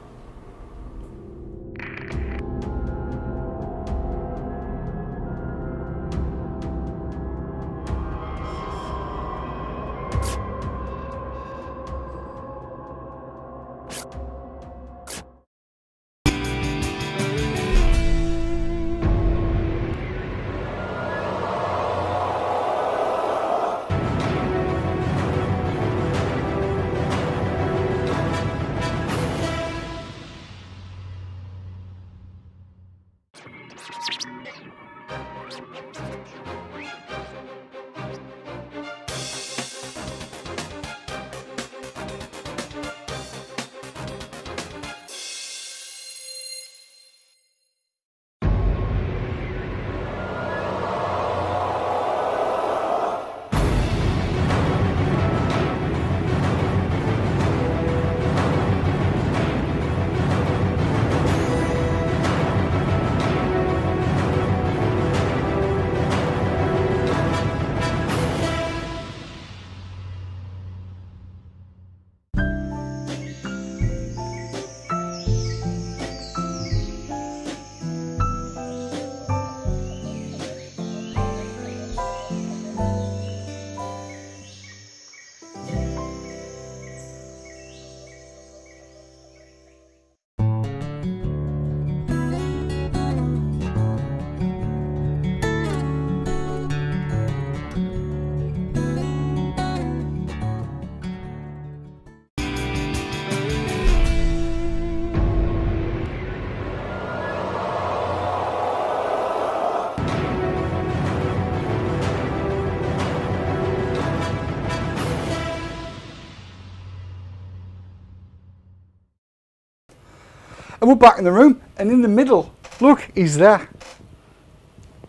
And we're back in the room, and in the middle, look, he's there.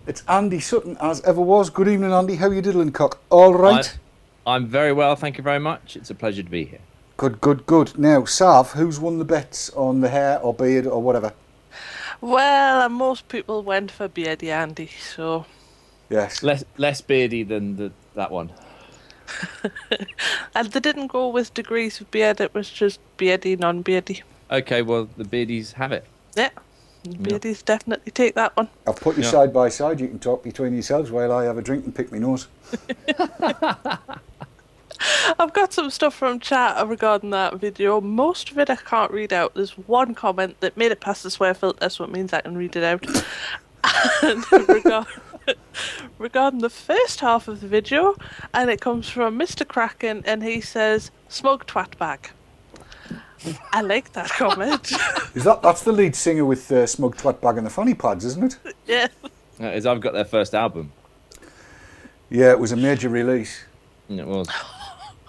It's Andy Sutton, as ever was. Good evening, Andy. How you diddling, cock? All right? I'm very well, thank you very much. It's a pleasure to be here. Good, good, good. Now, Sav, who's won the bets on the hair or beard or whatever? Well, most people went for beardy Andy, so... Yes. Less beardy than that one. And they didn't go with degrees of beard, it was just beardy, non-beardy. Okay, well, the beardies have it. Yeah, beardies definitely take that one. I've put you side by side. You can talk between yourselves while I have a drink and pick my nose. I've got some stuff from chat regarding that video. Most of it I can't read out. There's one comment that made it past the swear filter, so it means I can read it out. And regarding the first half of the video, and it comes from Mr. Kraken, and he says, "Smug twat bag." I like that comment. That's the lead singer with Smug Twat Bag and the Fanny Pads, isn't it? Yeah. As I've got their first album. Yeah, it was a major release. It was.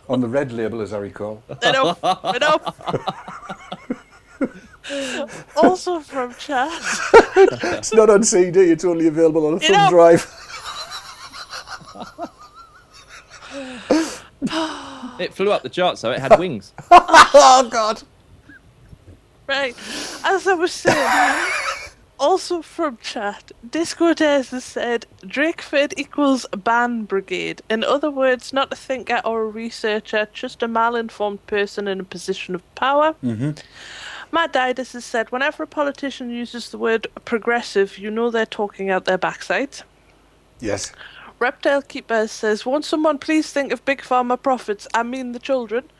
On the red label, as I recall. Enough. Also from chat. It's not on CD, it's only available on a thumb drive. It flew up the charts, though. It had wings. Oh, God. Right. As I was saying, also from chat, Disco Dares has said, Drakeford equals ban brigade. In other words, not a thinker or a researcher, just a malinformed person in a position of power. Mm-hmm. Matt Didus has said, whenever a politician uses the word progressive, you know they're talking out their backsides. Yes. Reptile Keeper says, won't someone please think of Big Pharma profits? I mean the children.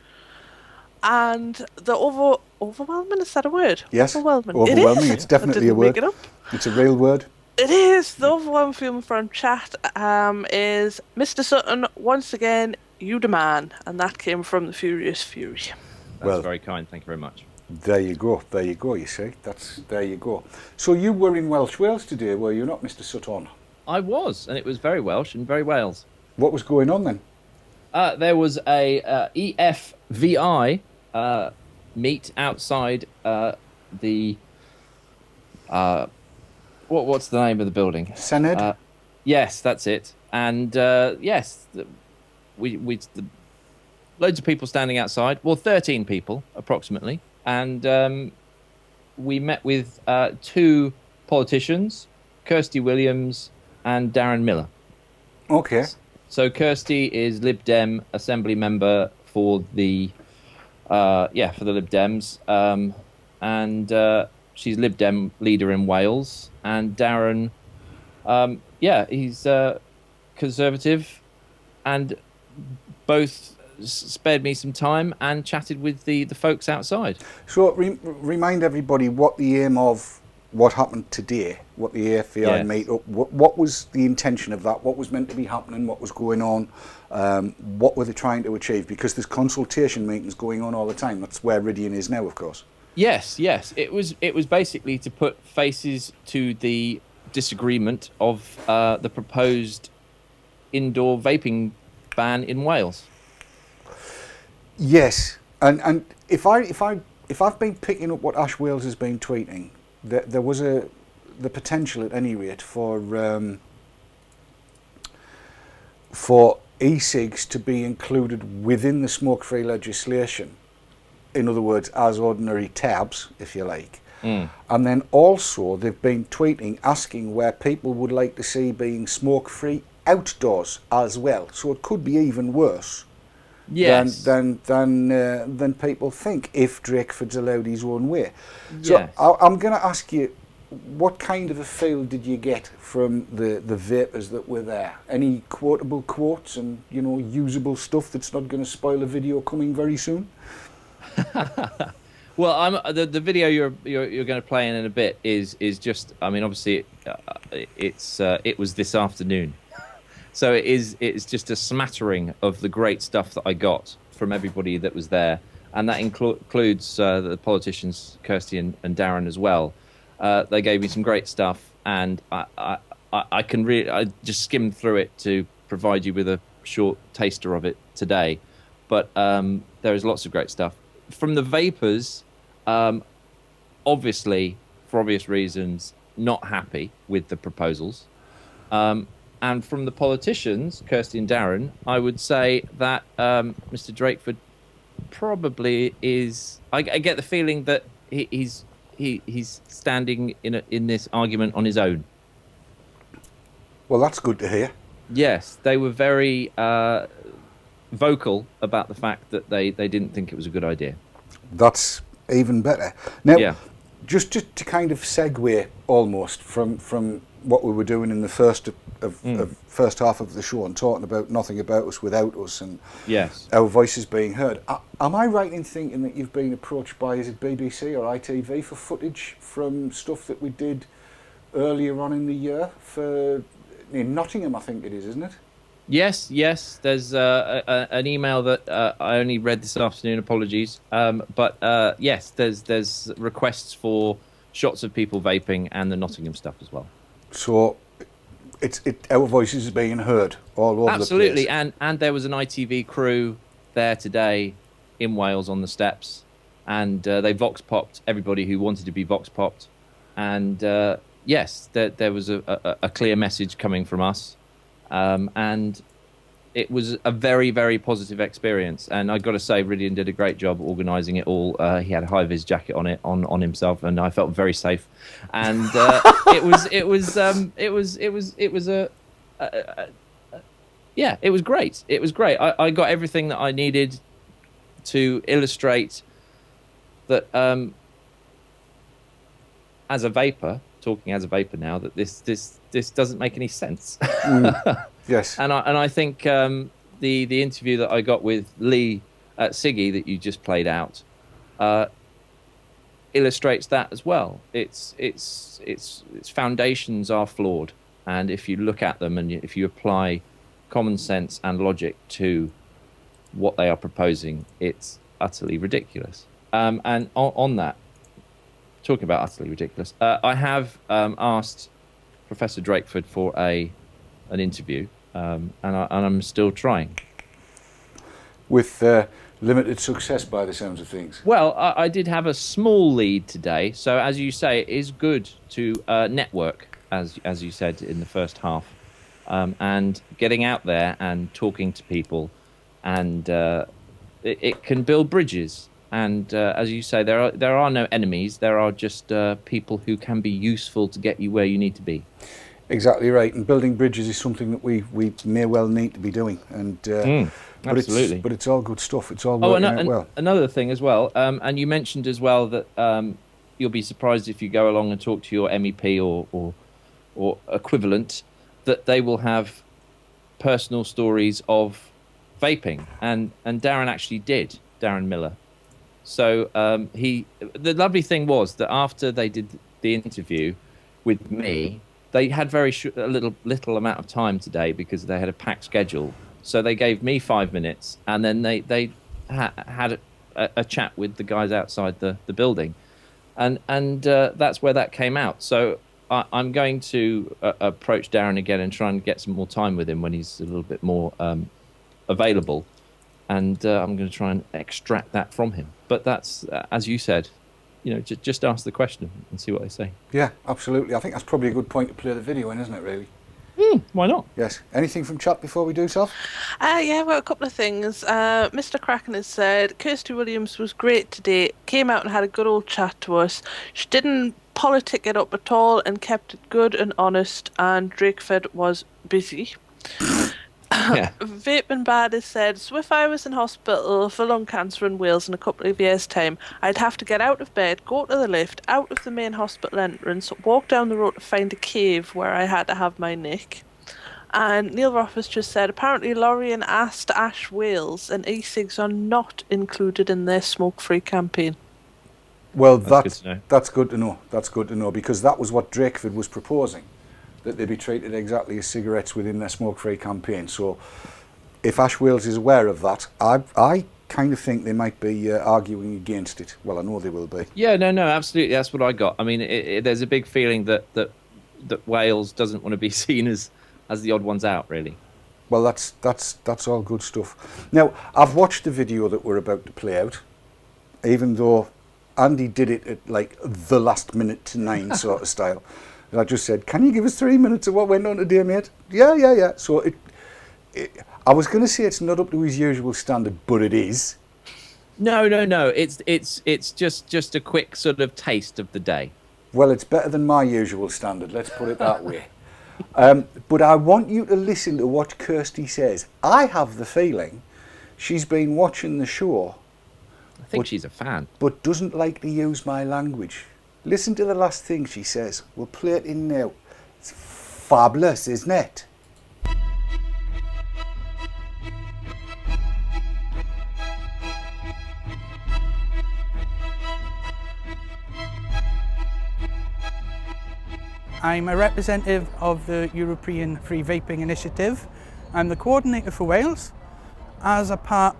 And the overwhelming, is that a word? Yes. Overwhelming. Overwhelming. It is. It's definitely a word. Make it up. It's a real word. It is. The overwhelming feeling from chat is Mr. Sutton, once again, you the man. And that came from the Furious Fury. That's very kind. Thank you very much. There you go. There you go, you see. There you go. So you were in Welsh Wales today, were you not, Mr. Sutton? I was, and it was very Welsh and very Wales. What was going on then? There was a EFVI meet outside the... what's the name of the building? Senedd? Yes, that's it. And yes, we loads of people standing outside. Well, 13 people, approximately. And we met with two politicians, Kirsty Williams and Darren Miller. Okay. So Kirsty is Lib Dem Assembly member for the Lib Dems, and she's Lib Dem leader in Wales. And Darren, he's Conservative, and both spared me some time and chatted with the folks outside. So remind everybody what the aim of what happened today, what the AFVI made up, what was the intention of that, what was meant to be happening, what was going on, what were they trying to achieve, because there's consultation meetings going on all the time. That's where Rhydian is now, of course. Yes, it was basically to put faces to the disagreement of the proposed indoor vaping ban in Wales. Yes, and if I've been picking up what Ash Wales has been tweeting, there was the potential, at any rate, for e-cigs to be included within the smoke-free legislation. In other words, as ordinary tabs, if you like. And then also they've been tweeting asking where people would like to see being smoke-free outdoors as well. So it could be even worse. Yes. Than people think if Drakeford's allowed his own way. So I'm going to ask you, what kind of a feel did you get from the vapors that were there? Any quotable quotes and usable stuff that's not going to spoil a video coming very soon? Well, the video you're going to play in a bit is just, I mean, obviously it was this afternoon. So it's just a smattering of the great stuff that I got from everybody that was there, and that includes the politicians Kirsty and Darren as well. They gave me some great stuff, and I just skimmed through it to provide you with a short taster of it today. But there is lots of great stuff from the vapors. obviously, for obvious reasons, not happy with the proposals. And from the politicians, Kirsty and Darren, I would say that Mr. Drakeford probably is. I get the feeling that he's standing in this argument on his own. Well, that's good to hear. Yes, they were very vocal about the fact that they didn't think it was a good idea. That's even better. Now, just to kind of segue almost from what we were doing in the first half of the show and talking about nothing about us without us and our voices being heard. Am I right in thinking that you've been approached by, is it BBC or ITV for footage from stuff that we did earlier on in the year for in Nottingham, I think it is, isn't it? Yes. There's an email that I only read this afternoon. Apologies, but yes, there's requests for shots of people vaping and the Nottingham stuff as well. So, our voices are being heard all over the place. Absolutely, and there was an ITV crew there today in Wales on the steps, and they vox popped everybody who wanted to be vox popped, and yes, there was a clear message coming from us. And it was a very, very positive experience. And I got to say, Rhydian did a great job organising it all. He had a high-vis jacket on himself, and I felt very safe. And it was great. It was great. I got everything that I needed to illustrate that as a vapor, talking as a vapor now, that this doesn't make any sense. Yes. And I think the interview that I got with Lee at Siggy that you just played out illustrates that as well. Its foundations are flawed, and if you look at them and if you apply common sense and logic to what they are proposing, it's utterly ridiculous. And on that, talking about utterly ridiculous, I have asked Professor Drakeford for an interview, and I'm still trying. With limited success by the sounds of things. Well, I did have a small lead today, so as you say, it is good to network, as you said in the first half, and getting out there and talking to people, and it can build bridges. And as you say, there are no enemies. There are just people who can be useful to get you where you need to be. Exactly right. And building bridges is something that we may well need to be doing. And absolutely. But it's all good stuff. It's all working out well. Another thing as well, and you mentioned as well that you'll be surprised if you go along and talk to your MEP or equivalent, that they will have personal stories of vaping. And Darren actually did, Darren Miller. So the lovely thing was that after they did the interview with me, they had a little amount of time today because they had a packed schedule. So they gave me 5 minutes, and then they had a chat with the guys outside the building, and that's where that came out. So I'm going to approach Darren again and try and get some more time with him when he's a little bit more available. And I'm going to try and extract that from him. But that's, as you said, just ask the question and see what they say. Yeah, absolutely. I think that's probably a good point to play the video in, isn't it, really? Why not? Yes. Anything from chat before we do so? Yeah, well, a couple of things. Mr. Kraken has said, Kirsty Williams was great today, came out and had a good old chat to us. She didn't politic it up at all and kept it good and honest, and Drakeford was busy. Yeah. Vaping Bad has said, so if I was in hospital for lung cancer in Wales in a couple of years' time, I'd have to get out of bed, go to the lift, out of the main hospital entrance, walk down the road to find a cave where I had to have my nick. And Neil Rothfuss just said, apparently Lorien asked Ash Wales and e-cigs are not included in their smoke-free campaign. Well, that's good to know. That's good to know, because that was what Drakeford was proposing, that they be treated exactly as cigarettes within their smoke-free campaign. So if Ash Wales is aware of that, I kind of think they might be arguing against it. Well, I know they will be. Yeah, no, absolutely. That's what I got. I mean, there's a big feeling that Wales doesn't want to be seen as the odd ones out, really. Well, that's all good stuff. Now, I've watched the video that we're about to play out, even though Andy did it at like the last minute to 9 sort of style. And I just said, can you give us 3 minutes of what went on today, mate? Yeah. So I was going to say it's not up to his usual standard, but it is. No. It's just a quick sort of taste of the day. Well, it's better than my usual standard, let's put it that way. But I want you to listen to what Kirsty says. I have the feeling she's been watching the show. I think she's a fan. But doesn't like to use my language. Listen to the last thing she says. We'll play it in now. It's fabulous, isn't it? I'm a representative of the European Free Vaping Initiative. I'm the coordinator for Wales as a part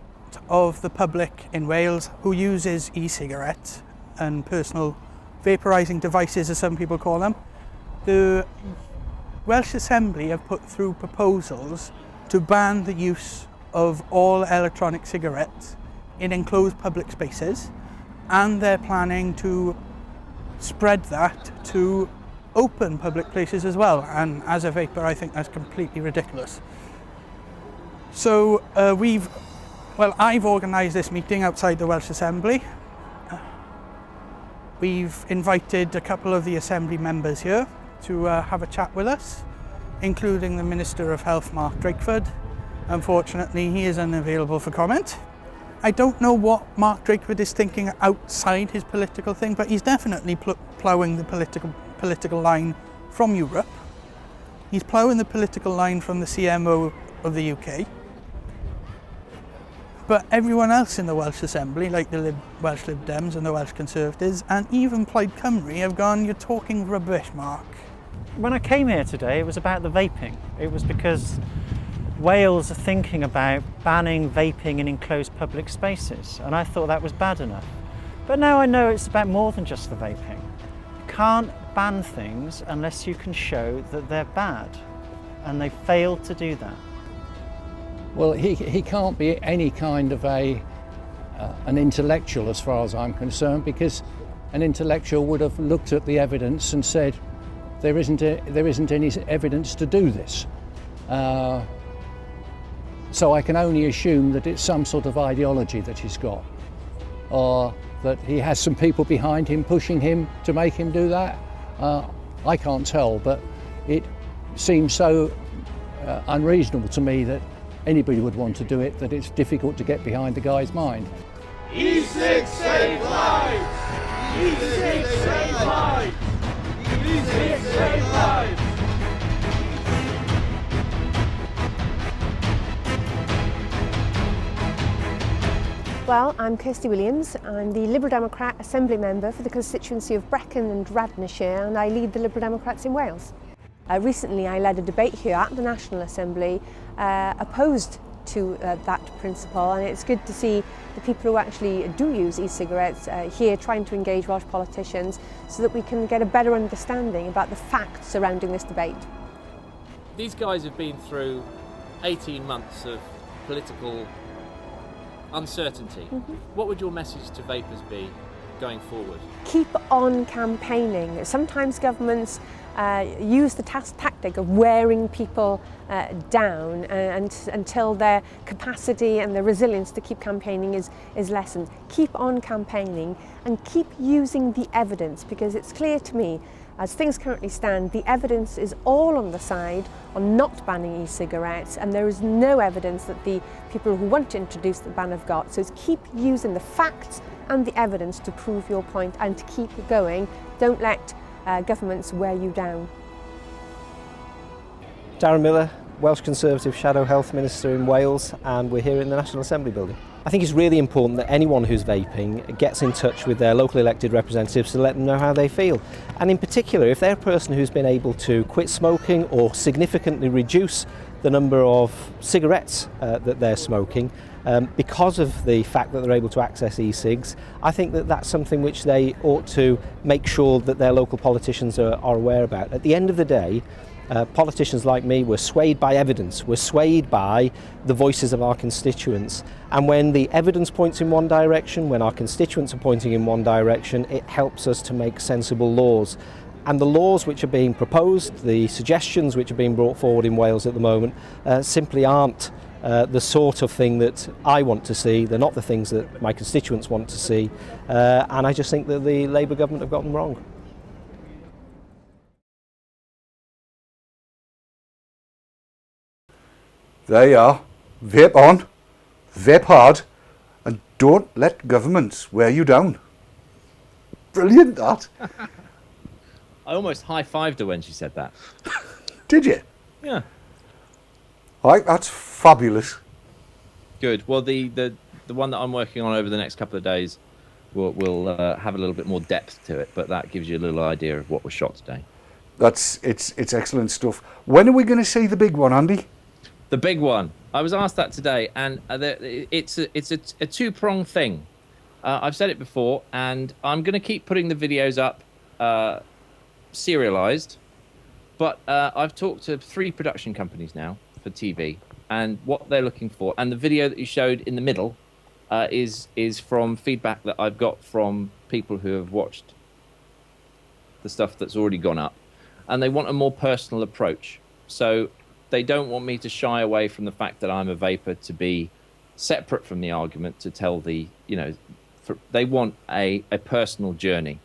of the public in Wales who uses e-cigarettes and personal vaporising devices, as some people call them. The Welsh Assembly have put through proposals to ban the use of all electronic cigarettes in enclosed public spaces, and they're planning to spread that to open public places as well, and as a vapor I think that's completely ridiculous. So I've organised this meeting outside the Welsh Assembly. We've invited a couple of the Assembly members here to have a chat with us, including the Minister of Health, Mark Drakeford. Unfortunately, he is unavailable for comment. I don't know what Mark Drakeford is thinking outside his political thing, but he's definitely ploughing the political line from Europe. He's ploughing the political line from the CMO of the UK. But everyone else in the Welsh Assembly, like the Welsh Lib Dems and the Welsh Conservatives, and even Plaid Cymru, have gone, you're talking rubbish, Mark. When I came here today, it was about the vaping. It was because Wales are thinking about banning vaping in enclosed public spaces, and I thought that was bad enough. But now I know it's about more than just the vaping. You can't ban things unless you can show that they're bad, and they failed to do that. Well, he can't be any kind of an intellectual as far as I'm concerned, because an intellectual would have looked at the evidence and said there isn't any evidence to do this. So I can only assume that it's some sort of ideology that he's got, or that he has some people behind him pushing him to make him do that. I can't tell, but it seems so unreasonable to me that anybody would want to do it, that it's difficult to get behind the guy's mind. E-cigs save lives! E-cigs save lives! E-cigs save lives! Well, I'm Kirsty Williams. I'm the Liberal Democrat Assembly Member for the constituency of Brecon and Radnorshire, and I lead the Liberal Democrats in Wales. Recently I led a debate here at the National Assembly opposed to that principle, and it's good to see the people who actually do use e-cigarettes here trying to engage Welsh politicians so that we can get a better understanding about the facts surrounding this debate. These guys have been through 18 months of political uncertainty. What would your message to vapers be going forward? Keep on campaigning. Sometimes governments use the tactic of wearing people down until their capacity and their resilience to keep campaigning is lessened. Keep on campaigning and keep using the evidence, because it's clear to me, as things currently stand, the evidence is all on the side on not banning e-cigarettes, and there is no evidence that the people who want to introduce the ban have got. So keep using the facts and the evidence to prove your point and to keep going. Don't let governments wear you down. Darren Miller, Welsh Conservative Shadow Health Minister in Wales, and we're here in the National Assembly building. I think it's really important that anyone who's vaping gets in touch with their local elected representatives to let them know how they feel. And in particular, if they're a person who's been able to quit smoking or significantly reduce the number of cigarettes that they're smoking, because of the fact that they're able to access e-cigs, I think that that's something which they ought to make sure that their local politicians are aware about. At the end of the day, Politicians like me, we're swayed by evidence, we're swayed by the voices of our constituents. And when the evidence points in one direction, when our constituents are pointing in one direction, it helps us to make sensible laws. And the laws which are being proposed, the suggestions which are being brought forward in Wales at the moment, simply aren't the sort of thing that I want to see. They're not the things that my constituents want to see. And I just think that the Labour government have got them wrong. There you are. Vape on, vape hard, and don't let governments wear you down. Brilliant, that. I almost high-fived her when she said that. Did you? Yeah. That's fabulous. Good. Well, the one that I'm working on over the next couple of days will have a little bit more depth to it, but that gives you a little idea of what was shot today. It's excellent stuff. When are we going to see the big one, Andy? The big one. I was asked that today, and it's a two-pronged thing. I've said it before, and I'm going to keep putting the videos up serialized, but I've talked to 3 production companies now for TV, and what they're looking for, and the video that you showed in the middle is from feedback that I've got from people who have watched the stuff that's already gone up, and they want a more personal approach. So they don't want me to shy away from the fact that I'm a vapor, to be separate from the argument, to tell the, they want a personal journey.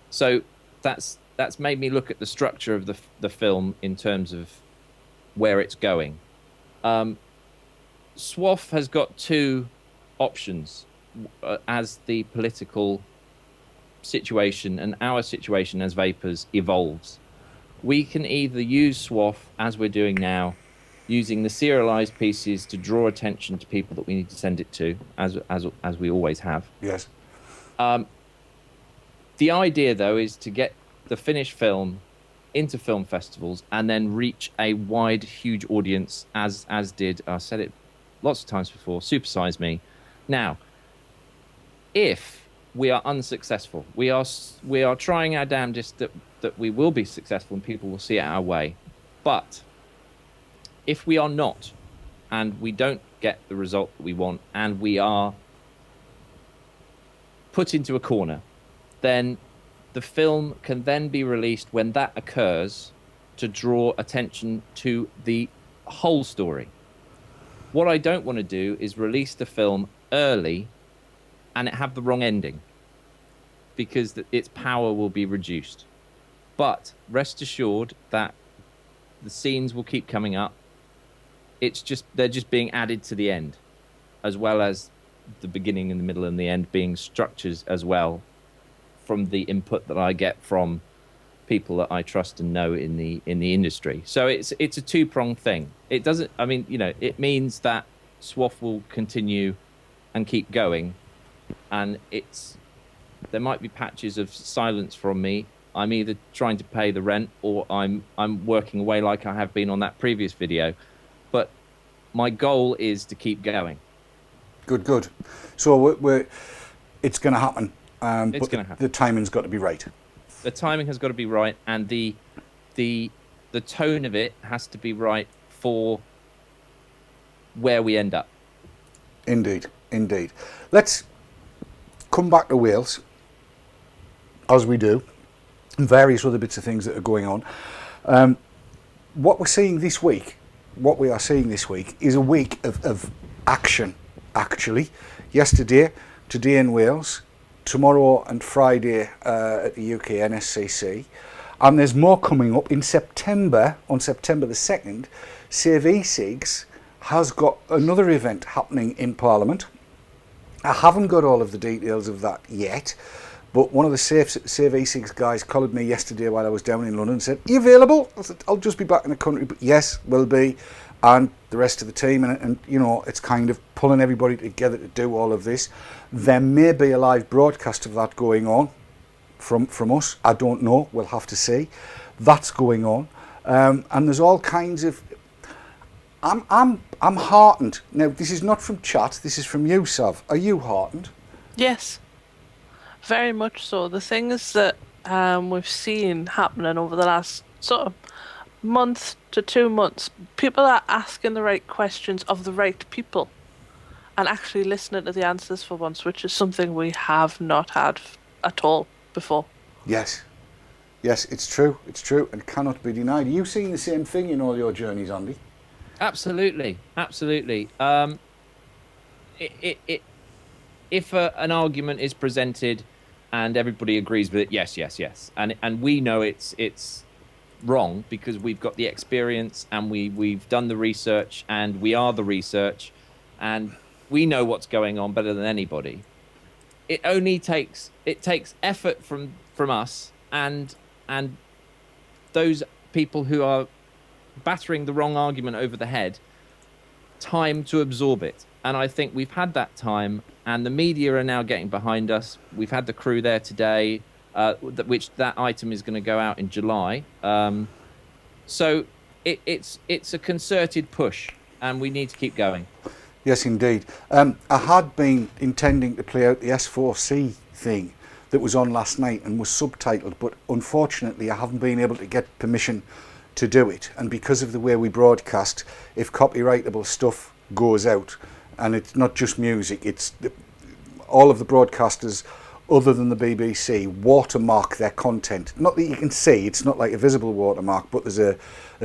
So that's made me look at the structure of the film in terms of where it's going. SWAF has got 2 options as the political situation and our situation as vapors evolves. We can either use SWAF, as we're doing now, using the serialized pieces to draw attention to people that we need to send it to, as we always have. Yes. The idea, though, is to get the finished film into film festivals and then reach a wide, huge audience, as did, I said it lots of times before, Super Size Me. Now, if we are unsuccessful, we are trying our damnedest that we will be successful and people will see it our way. But if we are not, and we don't get the result that we want, and we are put into a corner, then the film can then be released when that occurs to draw attention to the whole story. What I don't want to do is release the film early and it have the wrong ending, because its power will be reduced. But rest assured that the scenes will keep coming up. They're just being added to the end, as well as the beginning and the middle and the end being structures as well, from the input that I get from people that I trust and know in the industry. So it's a 2-pronged thing. It doesn't, it means that SWAF will continue and keep going, and there might be patches of silence from me. I'm either trying to pay the rent or I'm working away like I have been on that previous video. But my goal is to keep going. Good. So it's going to happen. It's going to happen. The timing's got to be right. The timing has got to be right, and the tone of it has to be right for where we end up. Indeed. Let's come back to Wales, as we do, and various other bits of things that are going on. What we are seeing this week is a week of action, actually. Today in Wales, tomorrow and Friday at the UK NSCC, and there's more coming up in September. On September the 2nd, Save e-cigs has got another event happening in Parliament. I haven't got all of the details of that yet, but one of the Save e-cigs guys called me yesterday while I was down in London and said, "Are you available?" I said, "I'll just be back in the country," but yes, will be, and the rest of the team, and it's kind of pulling everybody together to do all of this. There may be a live broadcast of that going on from us. I don't know. We'll have to see. That's going on, and there's all kinds of. I'm heartened. Now, this is not from chat. This is from you, Sav. Are you heartened? Yes, very much so. The things that we've seen happening over the last sort of month to 2 months, people are asking the right questions of the right people and actually listening to the answers for once, which is something we have not had at all before. Yes. Yes, it's true, and cannot be denied. Are you seeing the same thing in all your journeys, Andy? Absolutely. If an argument is presented and everybody agrees with it, yes, and we know it's wrong because we've got the experience and we've done the research and we are the research and we know what's going on better than anybody. It only takes effort from us and those people who are battering the wrong argument over the head time to absorb it. And I think we've had that time, and the media are now getting behind us. We've had the crew there today, which that item is going to go out in July. So it's a concerted push, and we need to keep going. Yes, indeed. I had been intending to play out the S4C thing that was on last night and was subtitled, but unfortunately I haven't been able to get permission to do it. And because of the way we broadcast, if copyrightable stuff goes out, and it's not just music, it's all of the broadcasters other than the BBC watermark their content. Not that you can see, it's not like a visible watermark, but there's a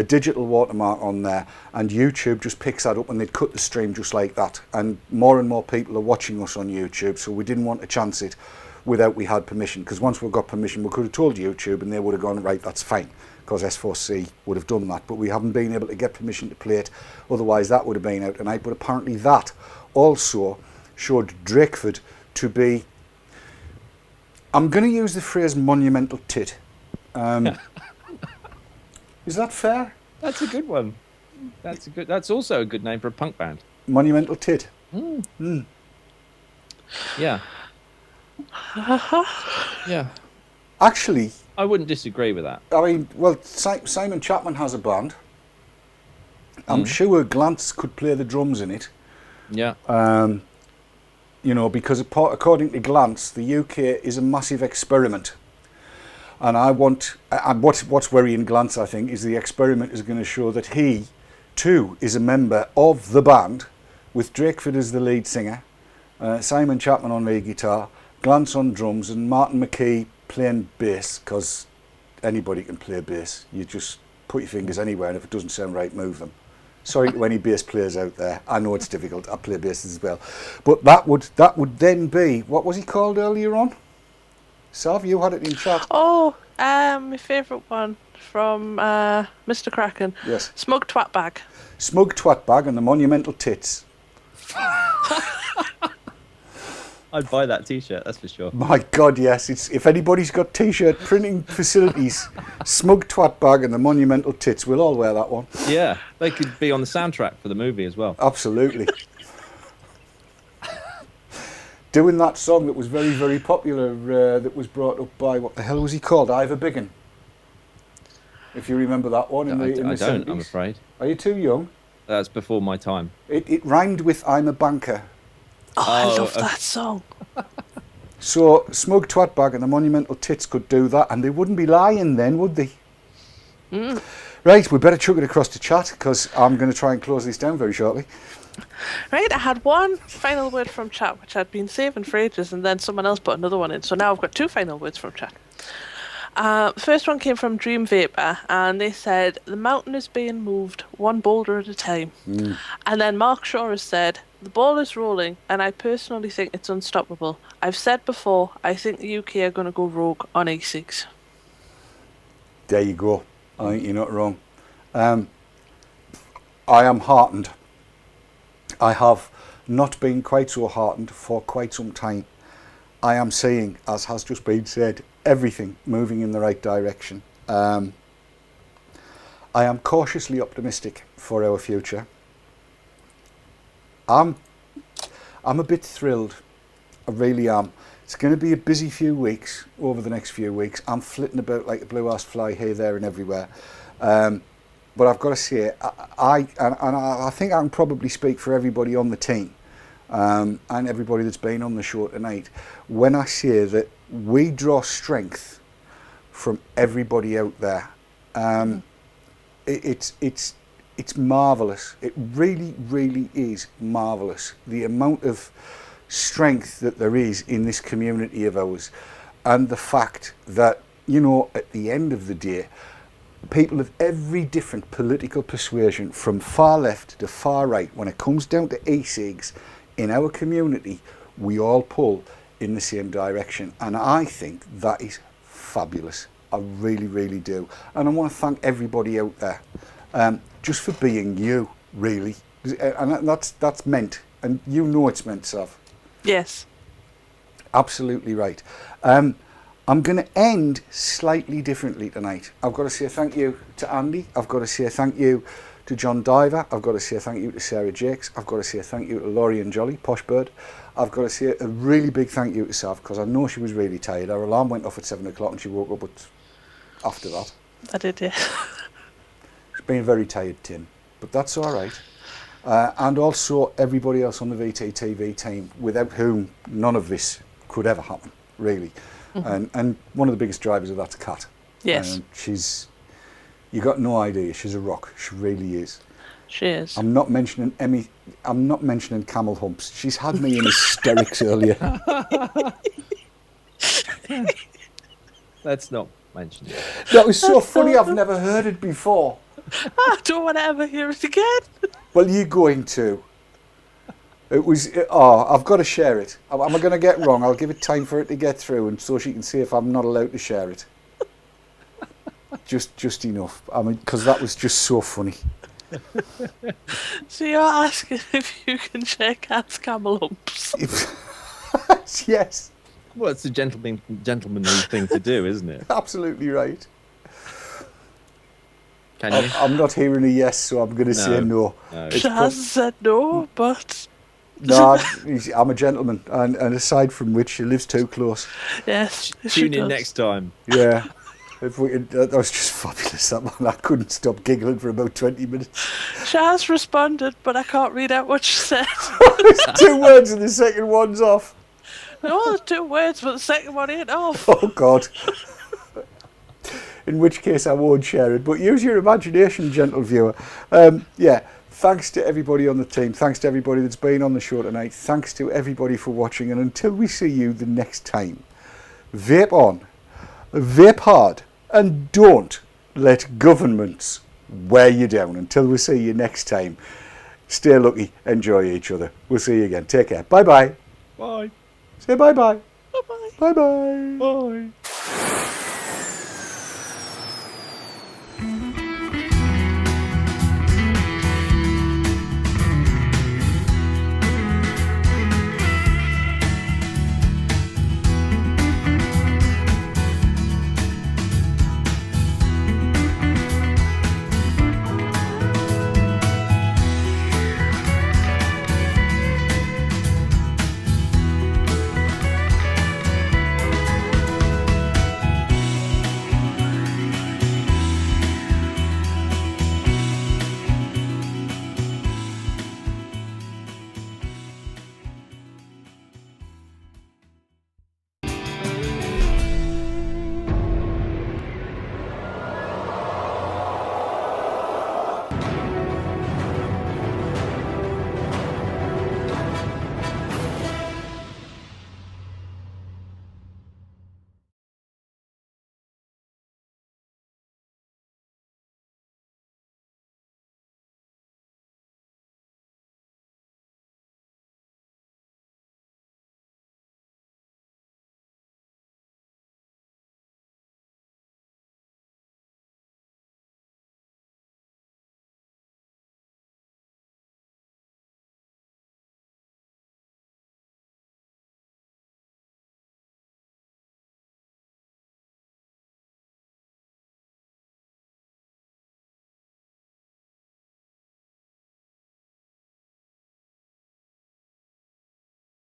digital watermark on there, and YouTube just picks that up and they'd cut the stream just like that. And more people are watching us on YouTube, so we didn't want to chance it without we had permission, because once we got permission we could have told YouTube and they would have gone, right, that's fine, because S4C would have done that. But we haven't been able to get permission to play it, otherwise that would have been out tonight. But apparently that also showed Drakeford to be, I'm going to use the phrase monumental tit. Is that fair? That's a good one. That's also a good name for a punk band. Monumental tit. Yeah. Yeah. Actually, I wouldn't disagree with that. I mean, well, Simon Chapman has a band. I'm sure Glance could play the drums in it. Yeah. You know, because according to Glance, the UK is a massive experiment. And what's worrying Glance, I think, is the experiment is going to show that he, too, is a member of the band, with Drakeford as the lead singer, Simon Chapman on lead guitar, Glance on drums, and Martin McKee playing bass, because anybody can play bass. You just put your fingers anywhere, and if it doesn't sound right, move them. Sorry to any bass players out there. I know it's difficult. I play bass as well. But that would then be, what was he called earlier on? Sav, you had it in chat. Oh, my favourite one from Mr. Kraken. Yes. Smug Twat Bag. Smug Twat Bag and the Monumental Tits. I'd buy that T-shirt, that's for sure. My God, yes. If anybody's got T-shirt printing facilities, Smug Twat Bag and the Monumental Tits, we'll all wear that one. Yeah, they could be on the soundtrack for the movie as well. Absolutely. Doing that song that was very, very popular, that was brought up by, what the hell was he called? Ivor Biggin. If you remember that one in the 70s. I don't, I'm afraid. Are you too young? That's before my time. It rhymed with I'm a banker. Oh, I love that song. So Smug Twat Bag and the Monumental Tits could do that, and they wouldn't be lying then, would they? Right, we better chuck it across to chat, because I'm going to try and close this down very shortly. Right, I had one final word from chat, which I'd been saving for ages, and then someone else put another one in. So now I've got two final words from chat. The first one came from Dream Vapor, and they said, the mountain is being moved one boulder at a time. And then Mark Shaw has said, the ball is rolling, and I personally think it's unstoppable. I've said before, I think the UK are going to go rogue on e-cigs. There you go. I think you're not wrong. I am heartened. I have not been quite so heartened for quite some time. I am seeing, as has just been said, everything moving in the right direction. I am cautiously optimistic for our future. I'm a bit thrilled. I really am. It's going to be a busy few weeks over the next few weeks. I'm flitting about like a blue-ass fly here, there and everywhere. But I've got to say, I think I can probably speak for everybody on the team and everybody that's been on the show tonight when I say that we draw strength from everybody out there. it's marvellous. It really, really is marvellous. The amount of strength that there is in this community of ours, and the fact that, you know, at the end of the day, people of every different political persuasion, from far left to far right, when it comes down to e-cigs in our community, we all pull in the same direction. And I think that is fabulous. I really, really do. And I want to thank everybody out there just for being you, really. And that's meant, and you know it's meant, Sav. Yes. Absolutely right. I'm going to end slightly differently tonight. I've got to say thank you to Andy. I've got to say thank you to John Diver. I've got to say thank you to Sara Jakes. I've got to say thank you to Lorien Jollye, Posh Bird. I've got to say a really big thank you to Sav, because I know she was really tired. Her alarm went off at 7 o'clock and she woke up after that. I did, yeah. She's been very tired, Tim, but that's all right. And also everybody else on the VTTV team, without whom none of this could ever happen, really. And one of the biggest drivers of that's Kat. Yes. You got no idea. She's a rock. She really is. She is. I'm not mentioning Emmy. I'm not mentioning camel humps. She's had me in hysterics earlier. Let's not mention it. That was so funny. I've never heard it before. I don't want to ever hear it again. Well, you're going to. It was. I've got to share it. Am I going to get wrong? I'll give it time for it to get through, and so she can see if I'm not allowed to share it. Just enough. I mean, because that was just so funny. So you're asking if you can share Kat's camel humps? Yes. Well, it's a gentlemanly thing to do, isn't it? Absolutely right. Can you? I'm not hearing a yes, so I'm going to say no. Shaz said no, but... No, I'm a gentleman, and aside from which, she lives too close. Yes, Tune in next time. Yeah. If we could, that was just fabulous, that one. I couldn't stop giggling for about 20 minutes. Shaz responded, but I can't read out what she said. There's 2 words and the second one's off. No, there's 2 words, but the second one ain't off. Oh, God. In which case I won't share it, but use your imagination, gentle viewer. Yeah, thanks to everybody on the team. Thanks to everybody that's been on the show tonight. Thanks to everybody for watching, and until we see you the next time, vape on, vape hard, and don't let governments wear you down. Until we see you next time, stay lucky, enjoy each other. We'll see you again. Take care. Bye-bye. Bye. Say bye-bye. Bye-bye. Bye-bye. Bye.